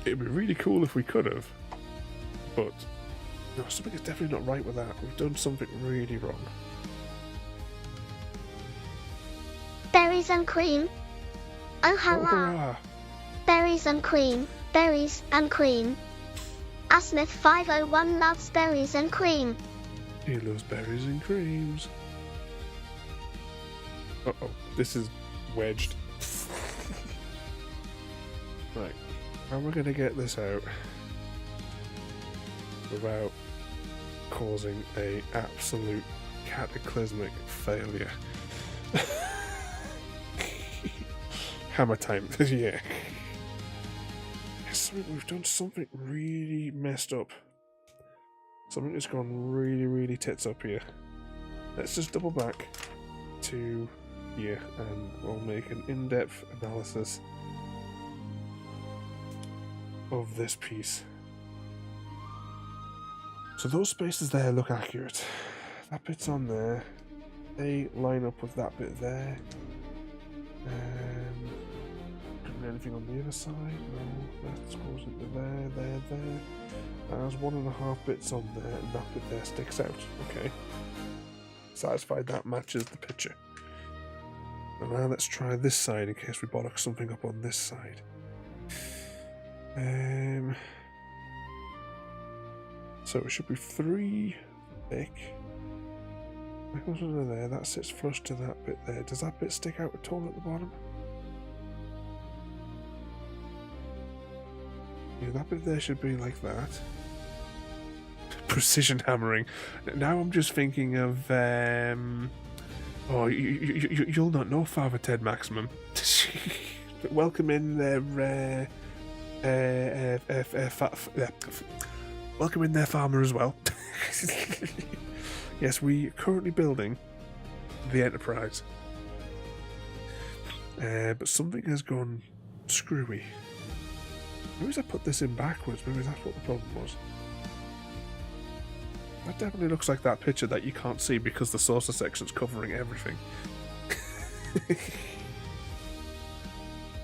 It'd be really cool if we could have, but no, something is definitely not right with that. We've done something really wrong. Berries and cream. Oh hurrah! hurrah. Berries and cream. Berries and cream. Asmith501 loves berries and cream. He loves berries and creams. Uh-oh, this is wedged. Right, how am I going to get this out without causing a absolute cataclysmic failure? Hammer time, yeah. We've done something really messed up. Something that's gone really, really tits up here. Let's just double back to here and we'll make an in-depth analysis of this piece. So those spaces there look accurate. That bit's on there. They line up with that bit there. Anything on the other side? No, that goes into there. There's 1.5 bits on there, and that bit there sticks out. Okay. Satisfied that matches the picture. And now let's try this side in case we bollock something up on this side. So it should be 3 thick. That goes under there. That sits flush to that bit there. Does that bit stick out at all at the bottom? Yeah, that bit there should be like that. Precision hammering. Now I'm just thinking of oh, you'll not know Father Ted Maximum. Welcome in there, welcome in there, farmer as well. Yes, we are currently building the Enterprise, but something has gone screwy. Maybe I put this in backwards. Maybe that's what the problem was. That definitely looks like that picture that you can't see because the saucer section's covering everything.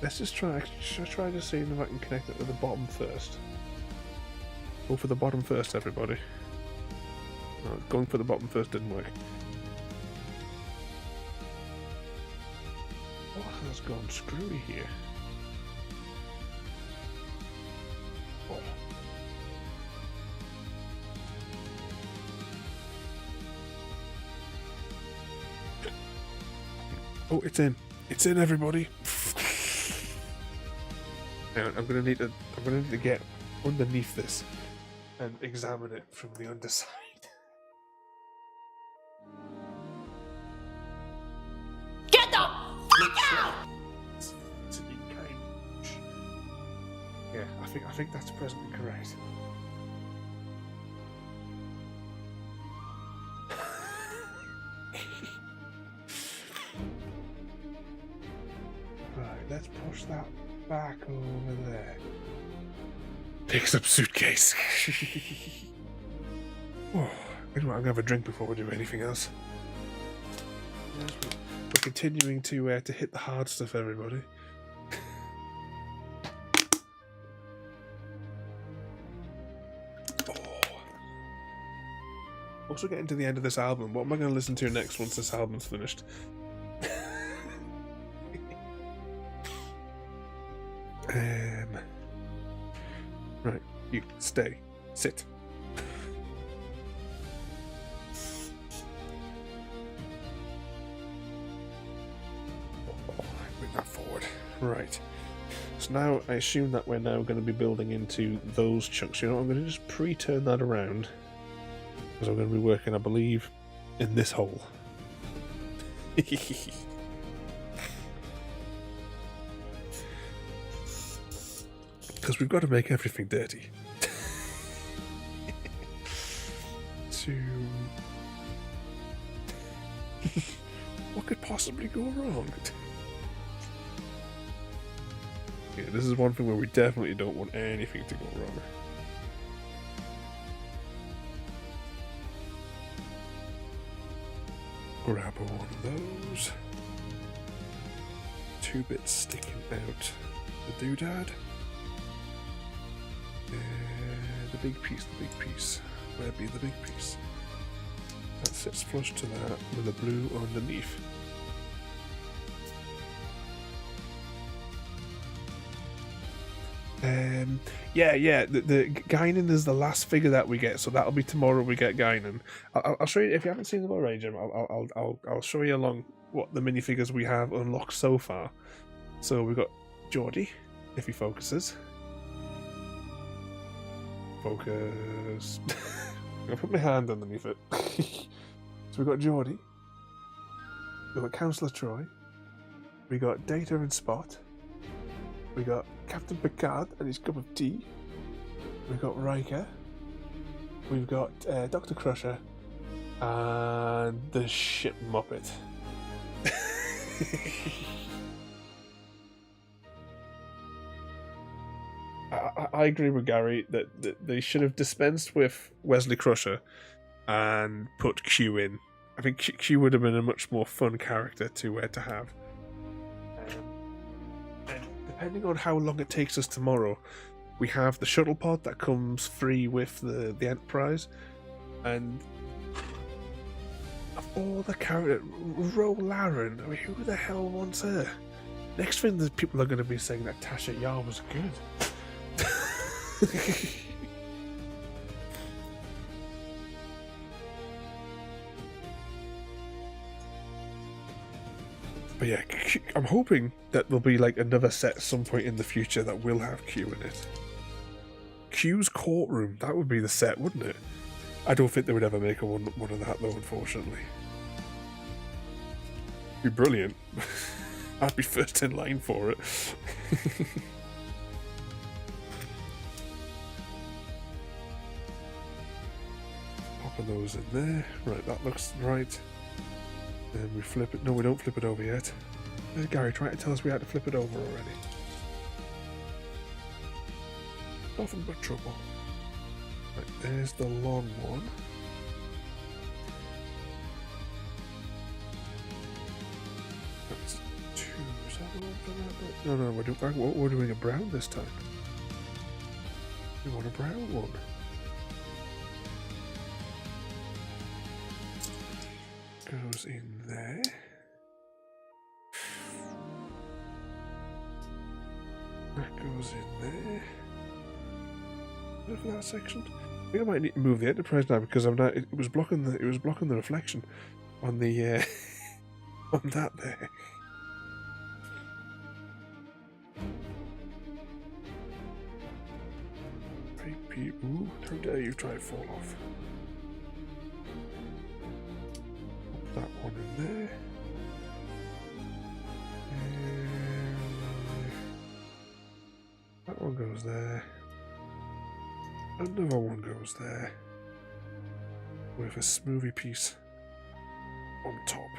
Let's just try to see if I can connect it to the bottom first. Go for the bottom first, everybody. No, going for the bottom first didn't work. What has gone screwy here? Oh, it's in. It's in, everybody. Hang on, I'm gonna need to get underneath this and examine it from the underside. Get the fuck out! It's an in-kind. Yeah, I think that's presently correct. Right, let's push that back over there. Picks up suitcase. Oh, anyway, I'm gonna have a drink before we do anything else. Yes, we're continuing to hit the hard stuff, everybody. Also getting to the end of this album. What am I going to listen to next once this album's finished? Right, you stay, sit. Bring that forward. Right. So now I assume that we're now going to be building into those chunks. You know what? I'm going to just pre-turn that around. Because I'm going to be working, I believe, in this hole. Because we've got to make everything dirty. What could possibly go wrong? Yeah, this is one thing where we definitely don't want anything to go wrong. Grab one of those. 2 bits sticking out the doodad. The big piece, Where be the big piece? That sits flush to that with the blue underneath. Yeah. The Guinan is the last figure that we get, so that'll be tomorrow. We get Guinan. I'll show you if you haven't seen them already, Jim. I'll show you along what the minifigures we have unlocked so far. So we've got Geordie, if he focuses. Focus. I'm gonna put my hand underneath it. So we've got Geordie. We've got Councillor Troy. We got Data and Spot. We got Captain Picard and his cup of tea. We've got Riker. We've got Dr. Crusher. And the ship Muppet. I agree with Gary that they should have dispensed with Wesley Crusher and put Q in. I think Q would have been a much more fun character to have. Depending on how long it takes us tomorrow, we have the shuttle pod that comes free with the Enterprise, and of all the characters, Ro Laren, I mean, who the hell wants her? Next thing that people are going to be saying that Tasha Yar was good. But yeah, I'm hoping that there'll be like another set at some point in the future that will have Q in it. Q's courtroom, that would be the set, wouldn't it? I don't think they would ever make one of that though, unfortunately. It'd be brilliant. I'd be first in line for it. Popping those in there. Right, that looks right. Then we flip it. No, we don't flip it over yet. Gary, try to tell us we had to flip it over already. Nothing but trouble. Right, there's the long one. That's 2. Is that the one for that? No, we're doing a brown this time. We want a brown one. Goes in there. That goes in there. For that section, I think I might need to move the Enterprise now because I'm not. It was blocking the reflection on the on that there. Ooh, how dare you try to fall off. That one in there. That one goes there. Another one goes there. With a smoothie piece on top.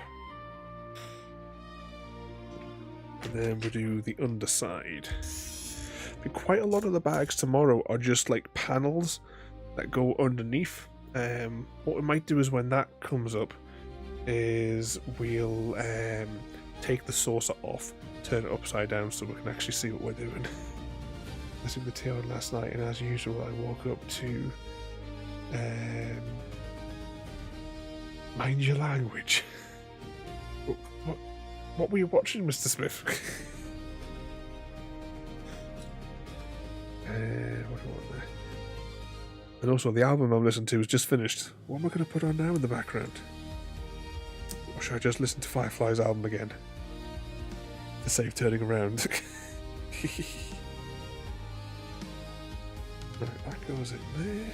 And then we do the underside. But quite a lot of the bags tomorrow are just like panels that go underneath. What we might do is when that comes up is we'll take the saucer off, turn it upside down so we can actually see what we're doing. I took the tea on last night, and as usual I woke up to mind your language. What were you watching, Mr. Smith? What do I want there? And also, the album I'm listening to is just finished. What am I going to put on now in the background? Or should I just listen to Firefly's album again? To save turning around. Right, that goes in there.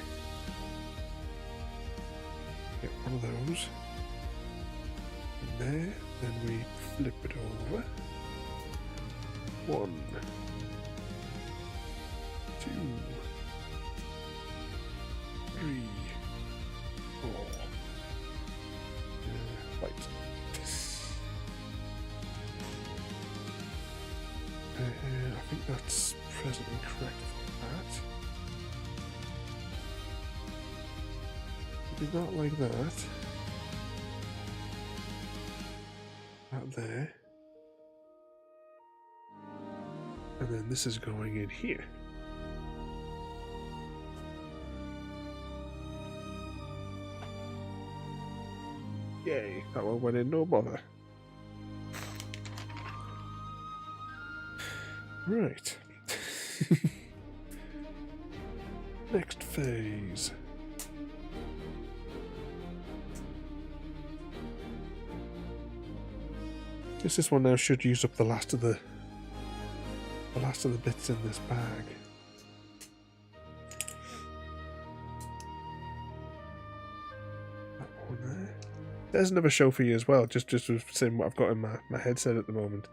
Get one of those. In there. Then we flip it over. 1, 2, 3, 4. Right. I think that's presently correct for that. Did not like that. That there. And then this is going in here. Yay, that one went in no bother. Right. Next phase. Guess this one now should use up the last of the bits in this bag. That one there. There's another show for you as well, just saying what I've got in my headset at the moment.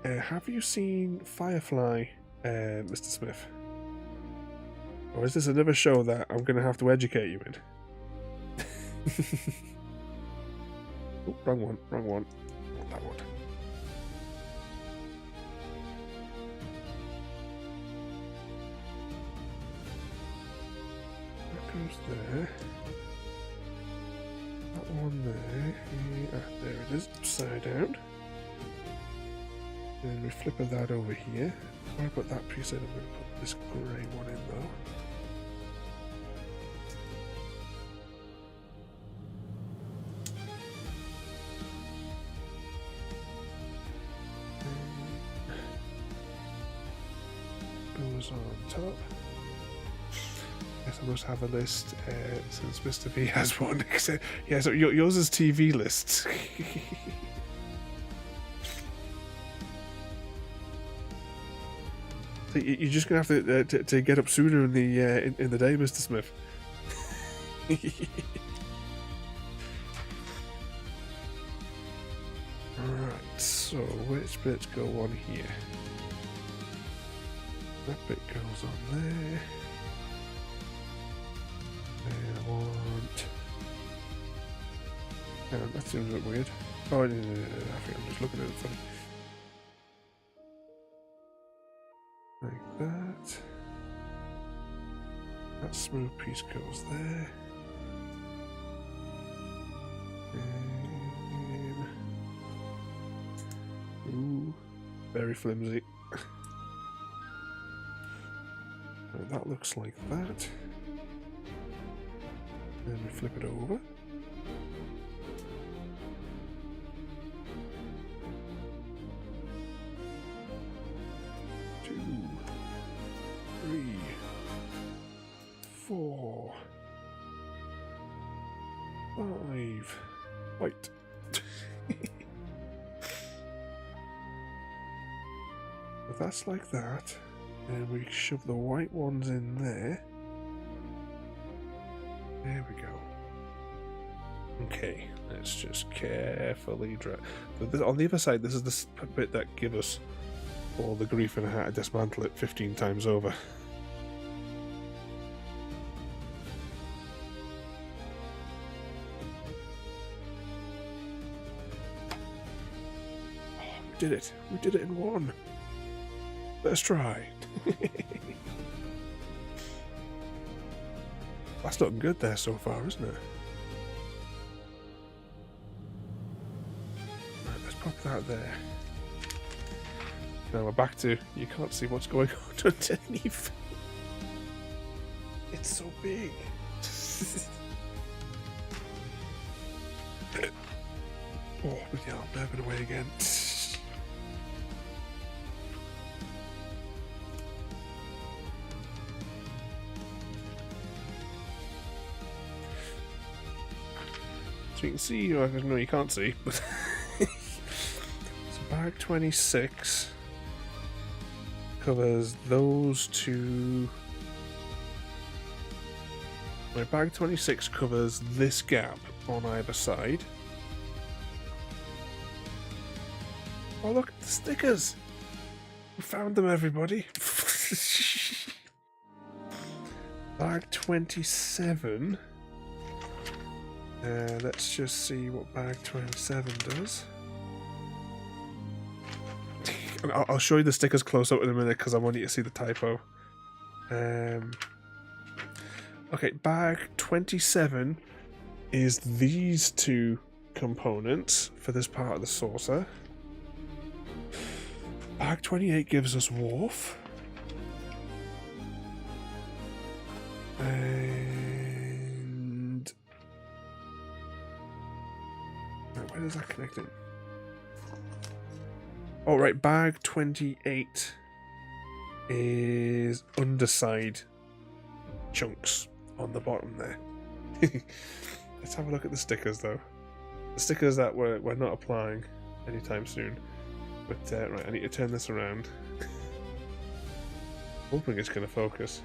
Have you seen Firefly, Mr. Smith? Or is this another show that I'm going to have to educate you in? Oh, wrong one. Not that one. That goes there. That one there. There it is, upside down. Then we flip that over here. Before I put that piece in, I'm going to put this grey one in though. Goes on top. Guess I must have a list since Mr. V has one. Yeah, so yours is TV lists. So you're just gonna have to get up sooner in the day, Mr. Smith. Right. So which bits go on here? That bit goes on there. And I want... Hang on, that seems a bit weird. Oh, no, I think I'm just looking at it funny. Like that. That smooth piece goes there. And... Ooh, very flimsy. That looks like that. Then we flip it over. Two, 3, 4, 5. White. But that's like that. And we shove the white ones in there. There we go. Okay, let's just carefully drag. On the other side, this is the bit that gives us all the grief and I had to dismantle it 15 times over. Oh, we did it! We did it in one! Let's try. That's looking good there so far, isn't it? Right, let's pop that there. Now we're back to, you can't see what's going on underneath. It's so big. Oh, but yeah, I'm burping away again. So you can see, or no, you can't see, but so bag 26 covers those two. My bag 26 covers this gap on either side. Oh, look at the stickers! We found them, everybody. Bag 27. Let's just see what bag 27 does. I'll show you the stickers close up in a minute because I want you to see the typo. Okay, bag 27 is these two components for this part of the saucer. Bag 28 gives us Wharf. And where does that connect in? Oh, right, bag 28 is underside chunks on the bottom there. Let's have a look at the stickers, though. The stickers that we're not applying anytime soon. But, right, I need to turn this around. Hoping it's going to focus.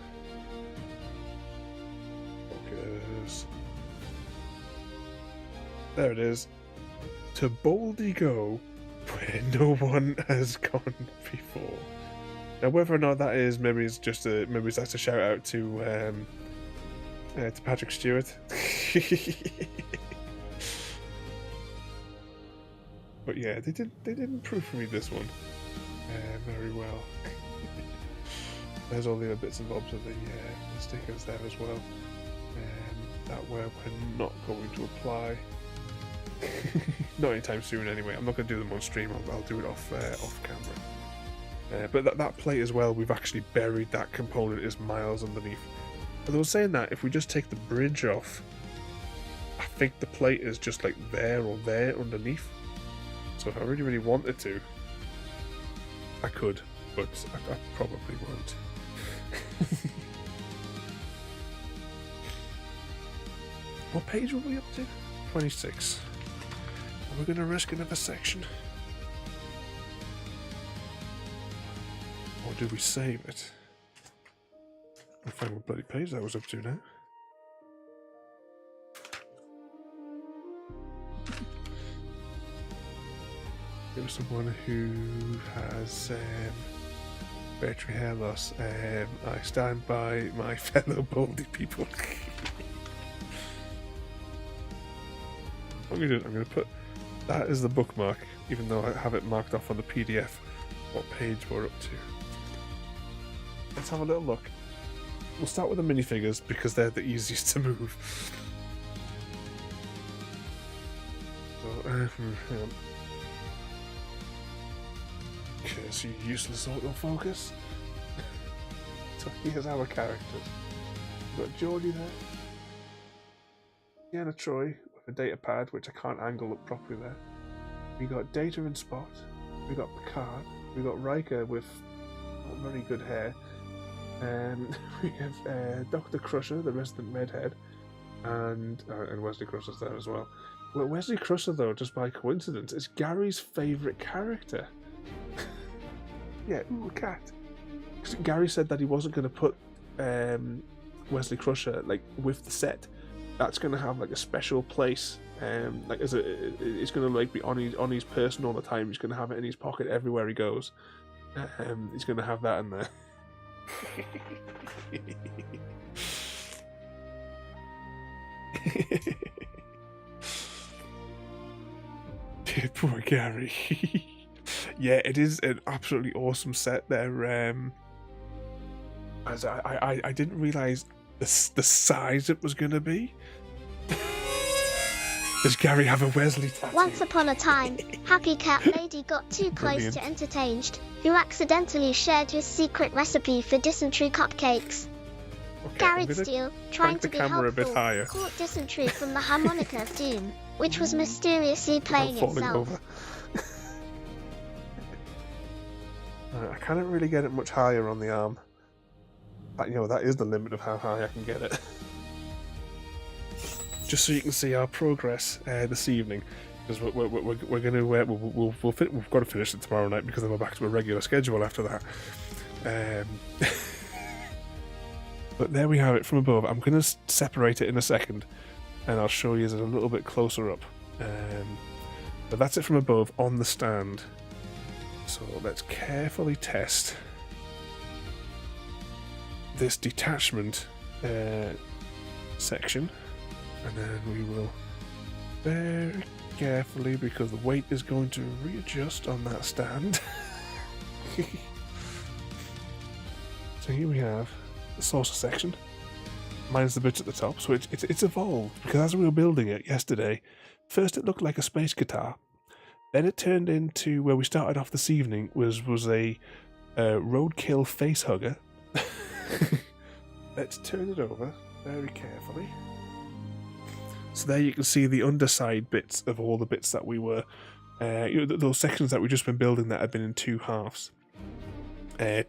Focus. There it is. To boldly go where no one has gone before. Now, whether or not that is, maybe it's just a, maybe that's a shout out to Patrick Stewart. But yeah, they didn't proofread this one very well. There's all the other bits and bobs of the stickers there as well. That we're not going to apply. Not anytime soon, anyway. I'm not going to do them on stream. I'll do it off camera. But that plate as well, we've actually buried that component is miles underneath. But I was saying that if we just take the bridge off, I think the plate is just like there or there underneath. So if I really, really wanted to, I could, but I probably won't. What page were we up to? 26. Are we going to risk another section? Or do we save it? I'll find what bloody page that was up to now. There was someone who has hereditary hair loss. I stand by my fellow baldy people. What I'm going to put that as the bookmark, even though I have it marked off on the PDF what page we're up to. Let's have a little look. We'll start with the minifigures because they're the easiest to move. So, hang on. Okay, so you useless autofocus. So here's our characters. We've got Geordie there. Deanna Troy with a data pad, which I can't angle up properly there. We got Data and Spot. We got Picard. We got Riker with not very good hair. We have Dr. Crusher, the resident redhead, and Wesley Crusher's there as well. Well, Wesley Crusher, though, just by coincidence, is Gary's favourite character. Yeah, ooh, a cat. Gary said that he wasn't going to put Wesley Crusher like with the set. That's going to have like a special place. Like it's going to like be on his person all the time. He's going to have it in his pocket everywhere he goes. He's going to have that in there. Poor Gary. Yeah, it is an absolutely awesome set there. As I didn't realise the size it was going to be. Does Gary have a Wesley tattoo? Once upon a time, Happy Cat Lady got too close Brilliant. to Entertained, who accidentally shared his secret recipe for dysentery cupcakes. Okay, I'm Garrett gonna Steele, trying crank to the be camera a bit helpful, higher. caught dysentery from the harmonica of doom, which was mysteriously playing falling itself. over. I can't really get it much higher on the arm. That is the limit of how high I can get it. Just so you can see our progress this evening, because we're going to we've got to finish it tomorrow night because then we're back to a regular schedule after that. But there we have it from above. I'm going to separate it in a second, and I'll show you it a little bit closer up. But that's it from above on the stand. So let's carefully test this detachment section, and then we will very carefully, because the weight is going to readjust on that stand. So here we have the saucer section, minus the bits at the top. So it's evolved, because as we were building it yesterday, first it looked like a space guitar. Then it turned into, where we started off this evening, was a roadkill face hugger. Let's turn it over very carefully. So there you can see the underside bits of all the bits that we were, those sections that we've just been building that have been in two halves.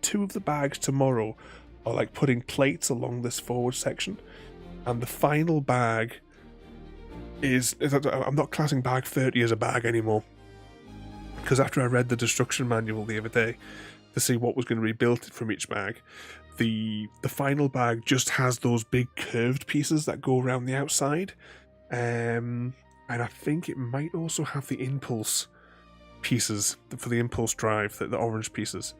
Two of the bags tomorrow are like putting plates along this forward section, and the final bag is I'm not classing bag 30 as a bag anymore, because after I read the destruction manual the other day to see what was going to be built from each bag, the final bag just has those big curved pieces that go around the outside, and I think it might also have the impulse pieces for the impulse drive, the orange pieces,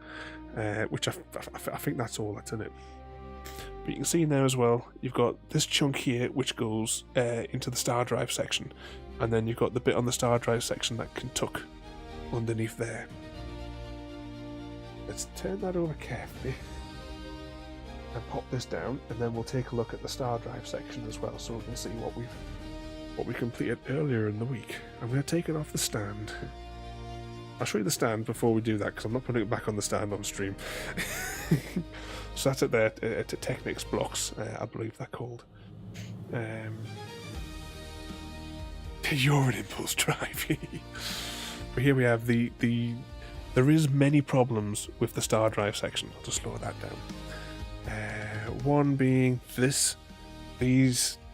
which I think that's all that's in it. But you can see now as well, you've got this chunk here which goes into the star drive section, and then you've got the bit on the star drive section that can tuck underneath there. Let's turn that over carefully and pop this down, and then we'll take a look at the star drive section as well, so we can see what we completed earlier in the week. I'm going to take it off the stand. I'll show you the stand before we do that, because I'm not putting it back on the stand on stream. So that's it there, to Technics blocks, I believe they're called. You're an impulse drive. But here we have there is many problems with the star drive section. I'll just lower that down. One being these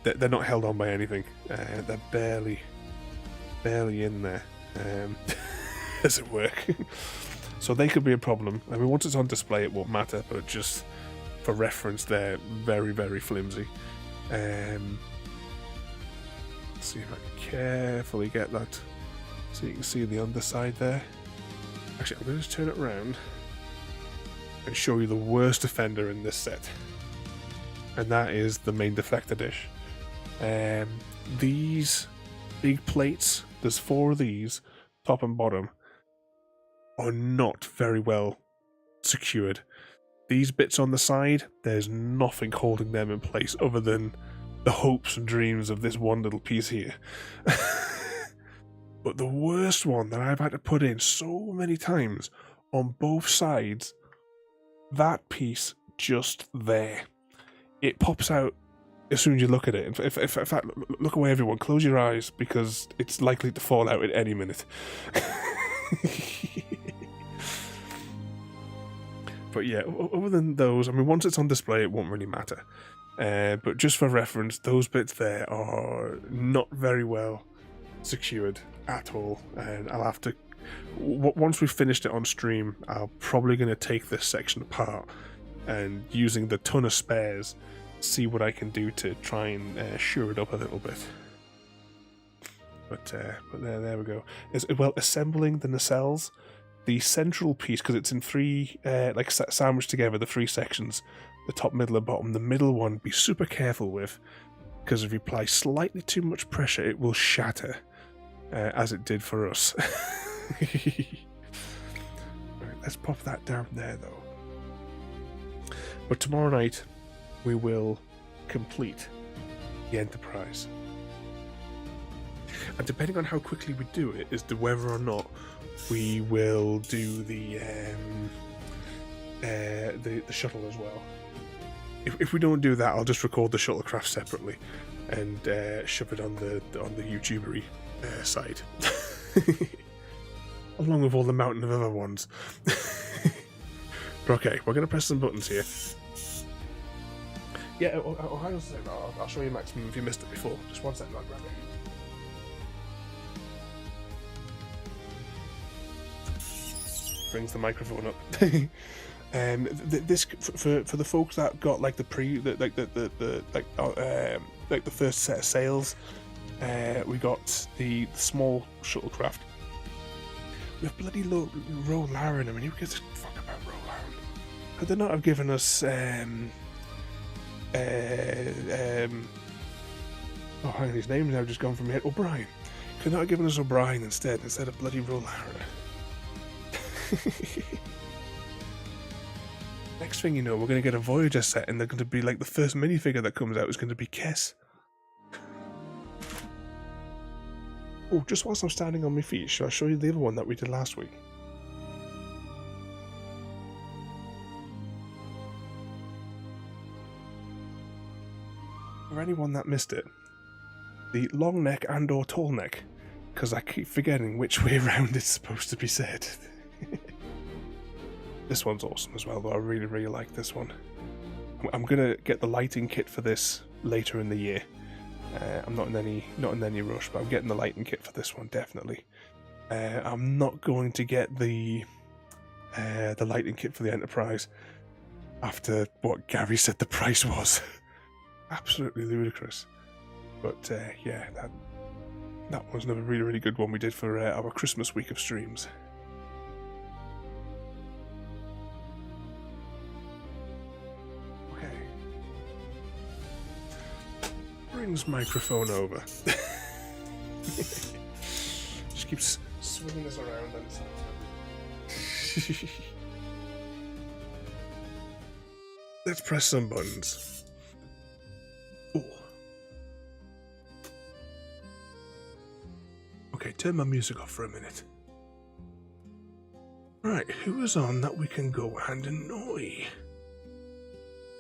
they're not held on by anything. They're barely in there. Does it work? So they could be a problem. I mean, once it's on display it won't matter, but just for reference they're very, very flimsy. Let's see if I can carefully get that so you can see the underside there. Actually, I'm going to just turn it around and show you the worst offender in this set, and that is the main deflector dish. These big plates, there's 4 of these, top and bottom, are not very well secured. These bits on the side, there's nothing holding them in place other than the hopes and dreams of this one little piece here. But the worst one that I've had to put in so many times on both sides, that piece just there. It pops out as soon as you look at it. In fact, look away everyone, close your eyes, because it's likely to fall out at any minute. But yeah, other than those, I mean, once it's on display it won't really matter. But just for reference, those bits there are not very well secured at all, and I'll have to, once we've finished it on stream, I'm probably going to take this section apart and, using the ton of spares, see what I can do to try and shore it up a little bit. But there we go. Well, assembling the nacelles, the central piece, because it's in 3 like sandwiched together, the 3 sections, the top, middle and bottom. The middle one, be super careful with, because if you apply slightly too much pressure it will shatter, as it did for us. Right, let's pop that down there though. But tomorrow night we will complete the Enterprise. And depending on how quickly we do it, as to whether or not we will do the shuttle as well. If we don't do that, I'll just record the shuttlecraft separately and shove it on the YouTubery side, along with all the mountain of other ones. But okay, we're gonna press some buttons here. Yeah, hang on a second. I'll show you maximum if you missed it before. Just 1 second, I'll grab it. Brings the microphone up. This for the folks that got like the first set of sails, we got the small shuttlecraft. We have bloody Rolaren. I mean, who gives a fuck about Rolaren? Could they not have given us hang on, these names have just gone from my head. O'Brien. Could not have given us O'Brien instead of bloody Rolaren. Next thing you know, we're going to get a Voyager set, and they're going to be like the first minifigure that comes out is going to be Kess. Oh, just whilst I'm standing on my feet, shall I show you the other one that we did last week? For anyone that missed it, the long neck and or tall neck, because I keep forgetting which way around it's supposed to be said. This one's awesome as well, though. I really, really like this one. I'm gonna get the lighting kit for this later in the year. I'm not in any rush, but I'm getting the lighting kit for this one definitely. I'm not going to get the lighting kit for the Enterprise after what Gary said the price was. Absolutely ludicrous. But yeah, that was another really, really good one we did for our Christmas week of streams. Brings microphone over. Just keeps swinging us around and let's press some buttons. Oh. Okay, turn my music off for a minute. Right, who is on that we can go and annoy?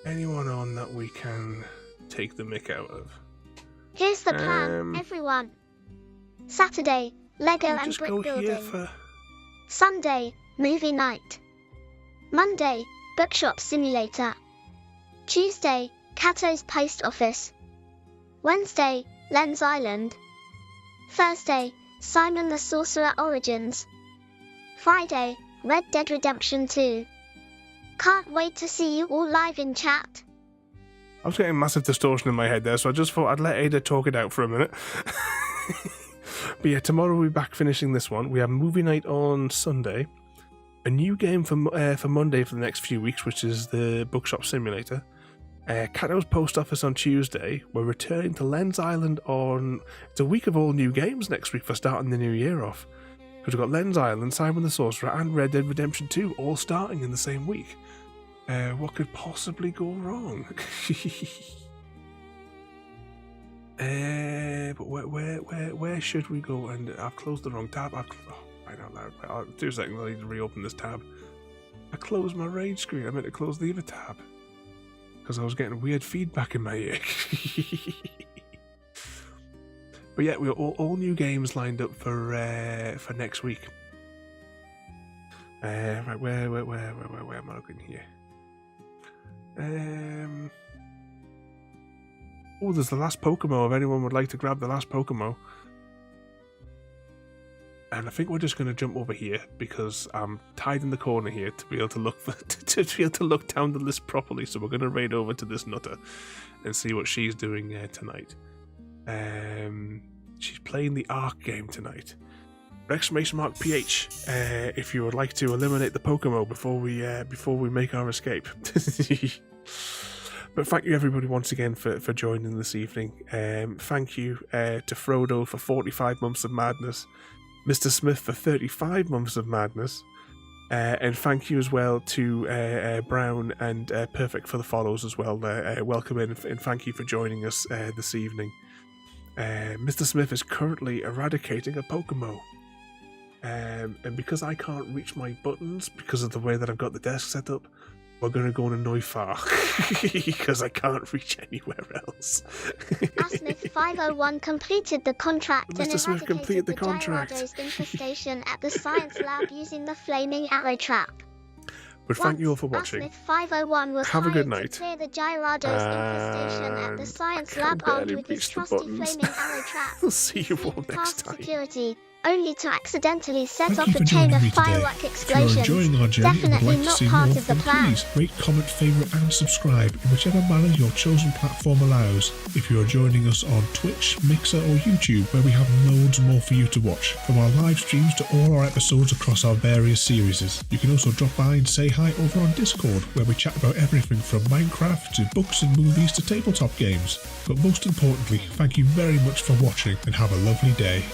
Anyone on that we can take the mick out of? Here's the plan, everyone. Saturday, Lego and Brickbuilding. For... Sunday, movie night. Monday, bookshop simulator. Tuesday, Cato's post office. Wednesday, Lens Island. Thursday, Simon the Sorcerer Origins. Friday, Red Dead Redemption 2. Can't wait to see you all live in chat. I was getting massive distortion in my head there, so I just thought I'd let Ada talk it out for a minute. But yeah, tomorrow we'll be back finishing this one. We have movie night on Sunday. A new game for Monday for the next few weeks, which is the Bookshop Simulator. Cato's Post Office on Tuesday. We're returning to Lens Island on... It's a week of all new games next week for starting the new year off. Because we've got Lens Island, Simon the Sorcerer, and Red Dead Redemption 2 all starting in the same week. What could possibly go wrong? But where should we go? And I've closed the wrong tab. Right out loud. 2 seconds, I need to reopen this tab. I closed my Rage screen. I meant to close the other tab because I was getting weird feedback in my ear. But yeah, we got all new games lined up for next week. Right, where am I looking here? Oh, there's the last Pokemon. If anyone would like to grab the last Pokemon. And I think we're just going to jump over here because I'm tied in the corner here to be able to look to be able to look down the list properly. So we're going to raid over to this nutter and see what she's doing tonight. She's playing the Ark game tonight. !PH if you would like to eliminate the Pokemon before we make our escape. But thank you everybody once again for joining this evening. Thank you to Frodo for 45 months of madness, Mr. Smith for 35 months of madness, And thank you as well to Brown and Perfect for the follows as well. Welcome in and thank you for joining us this evening. Mr. Smith is currently eradicating a Pokemon. And because I can't reach my buttons because of the way that I've got the desk set up, we're going to go and annoy Far because I can't reach anywhere else. Smith 501 completed the contract and Mr. Smith completed the contract. Gyarados infestation at the science lab using the flaming arrow trap. But thank you all for watching. Smith 501 was Have a good hired night. to clear the Gyarados infestation at the science lab armed with his trusty flaming arrow trap. I'll see you all next Past time. security, only to accidentally set Thank off you a for chain joining of me today. firework If you're explosions. enjoying our journey and would Definitely like to not see part more, of the then plan. please rate, comment, favourite and subscribe in whichever manner your chosen platform allows. If you are joining us on Twitch, Mixer or YouTube, where we have loads more for you to watch, from our live streams to all our episodes across our various series. You can also drop by and say hi over on Discord, where we chat about everything from Minecraft to books and movies to tabletop games. But most importantly, thank you very much for watching and have a lovely day.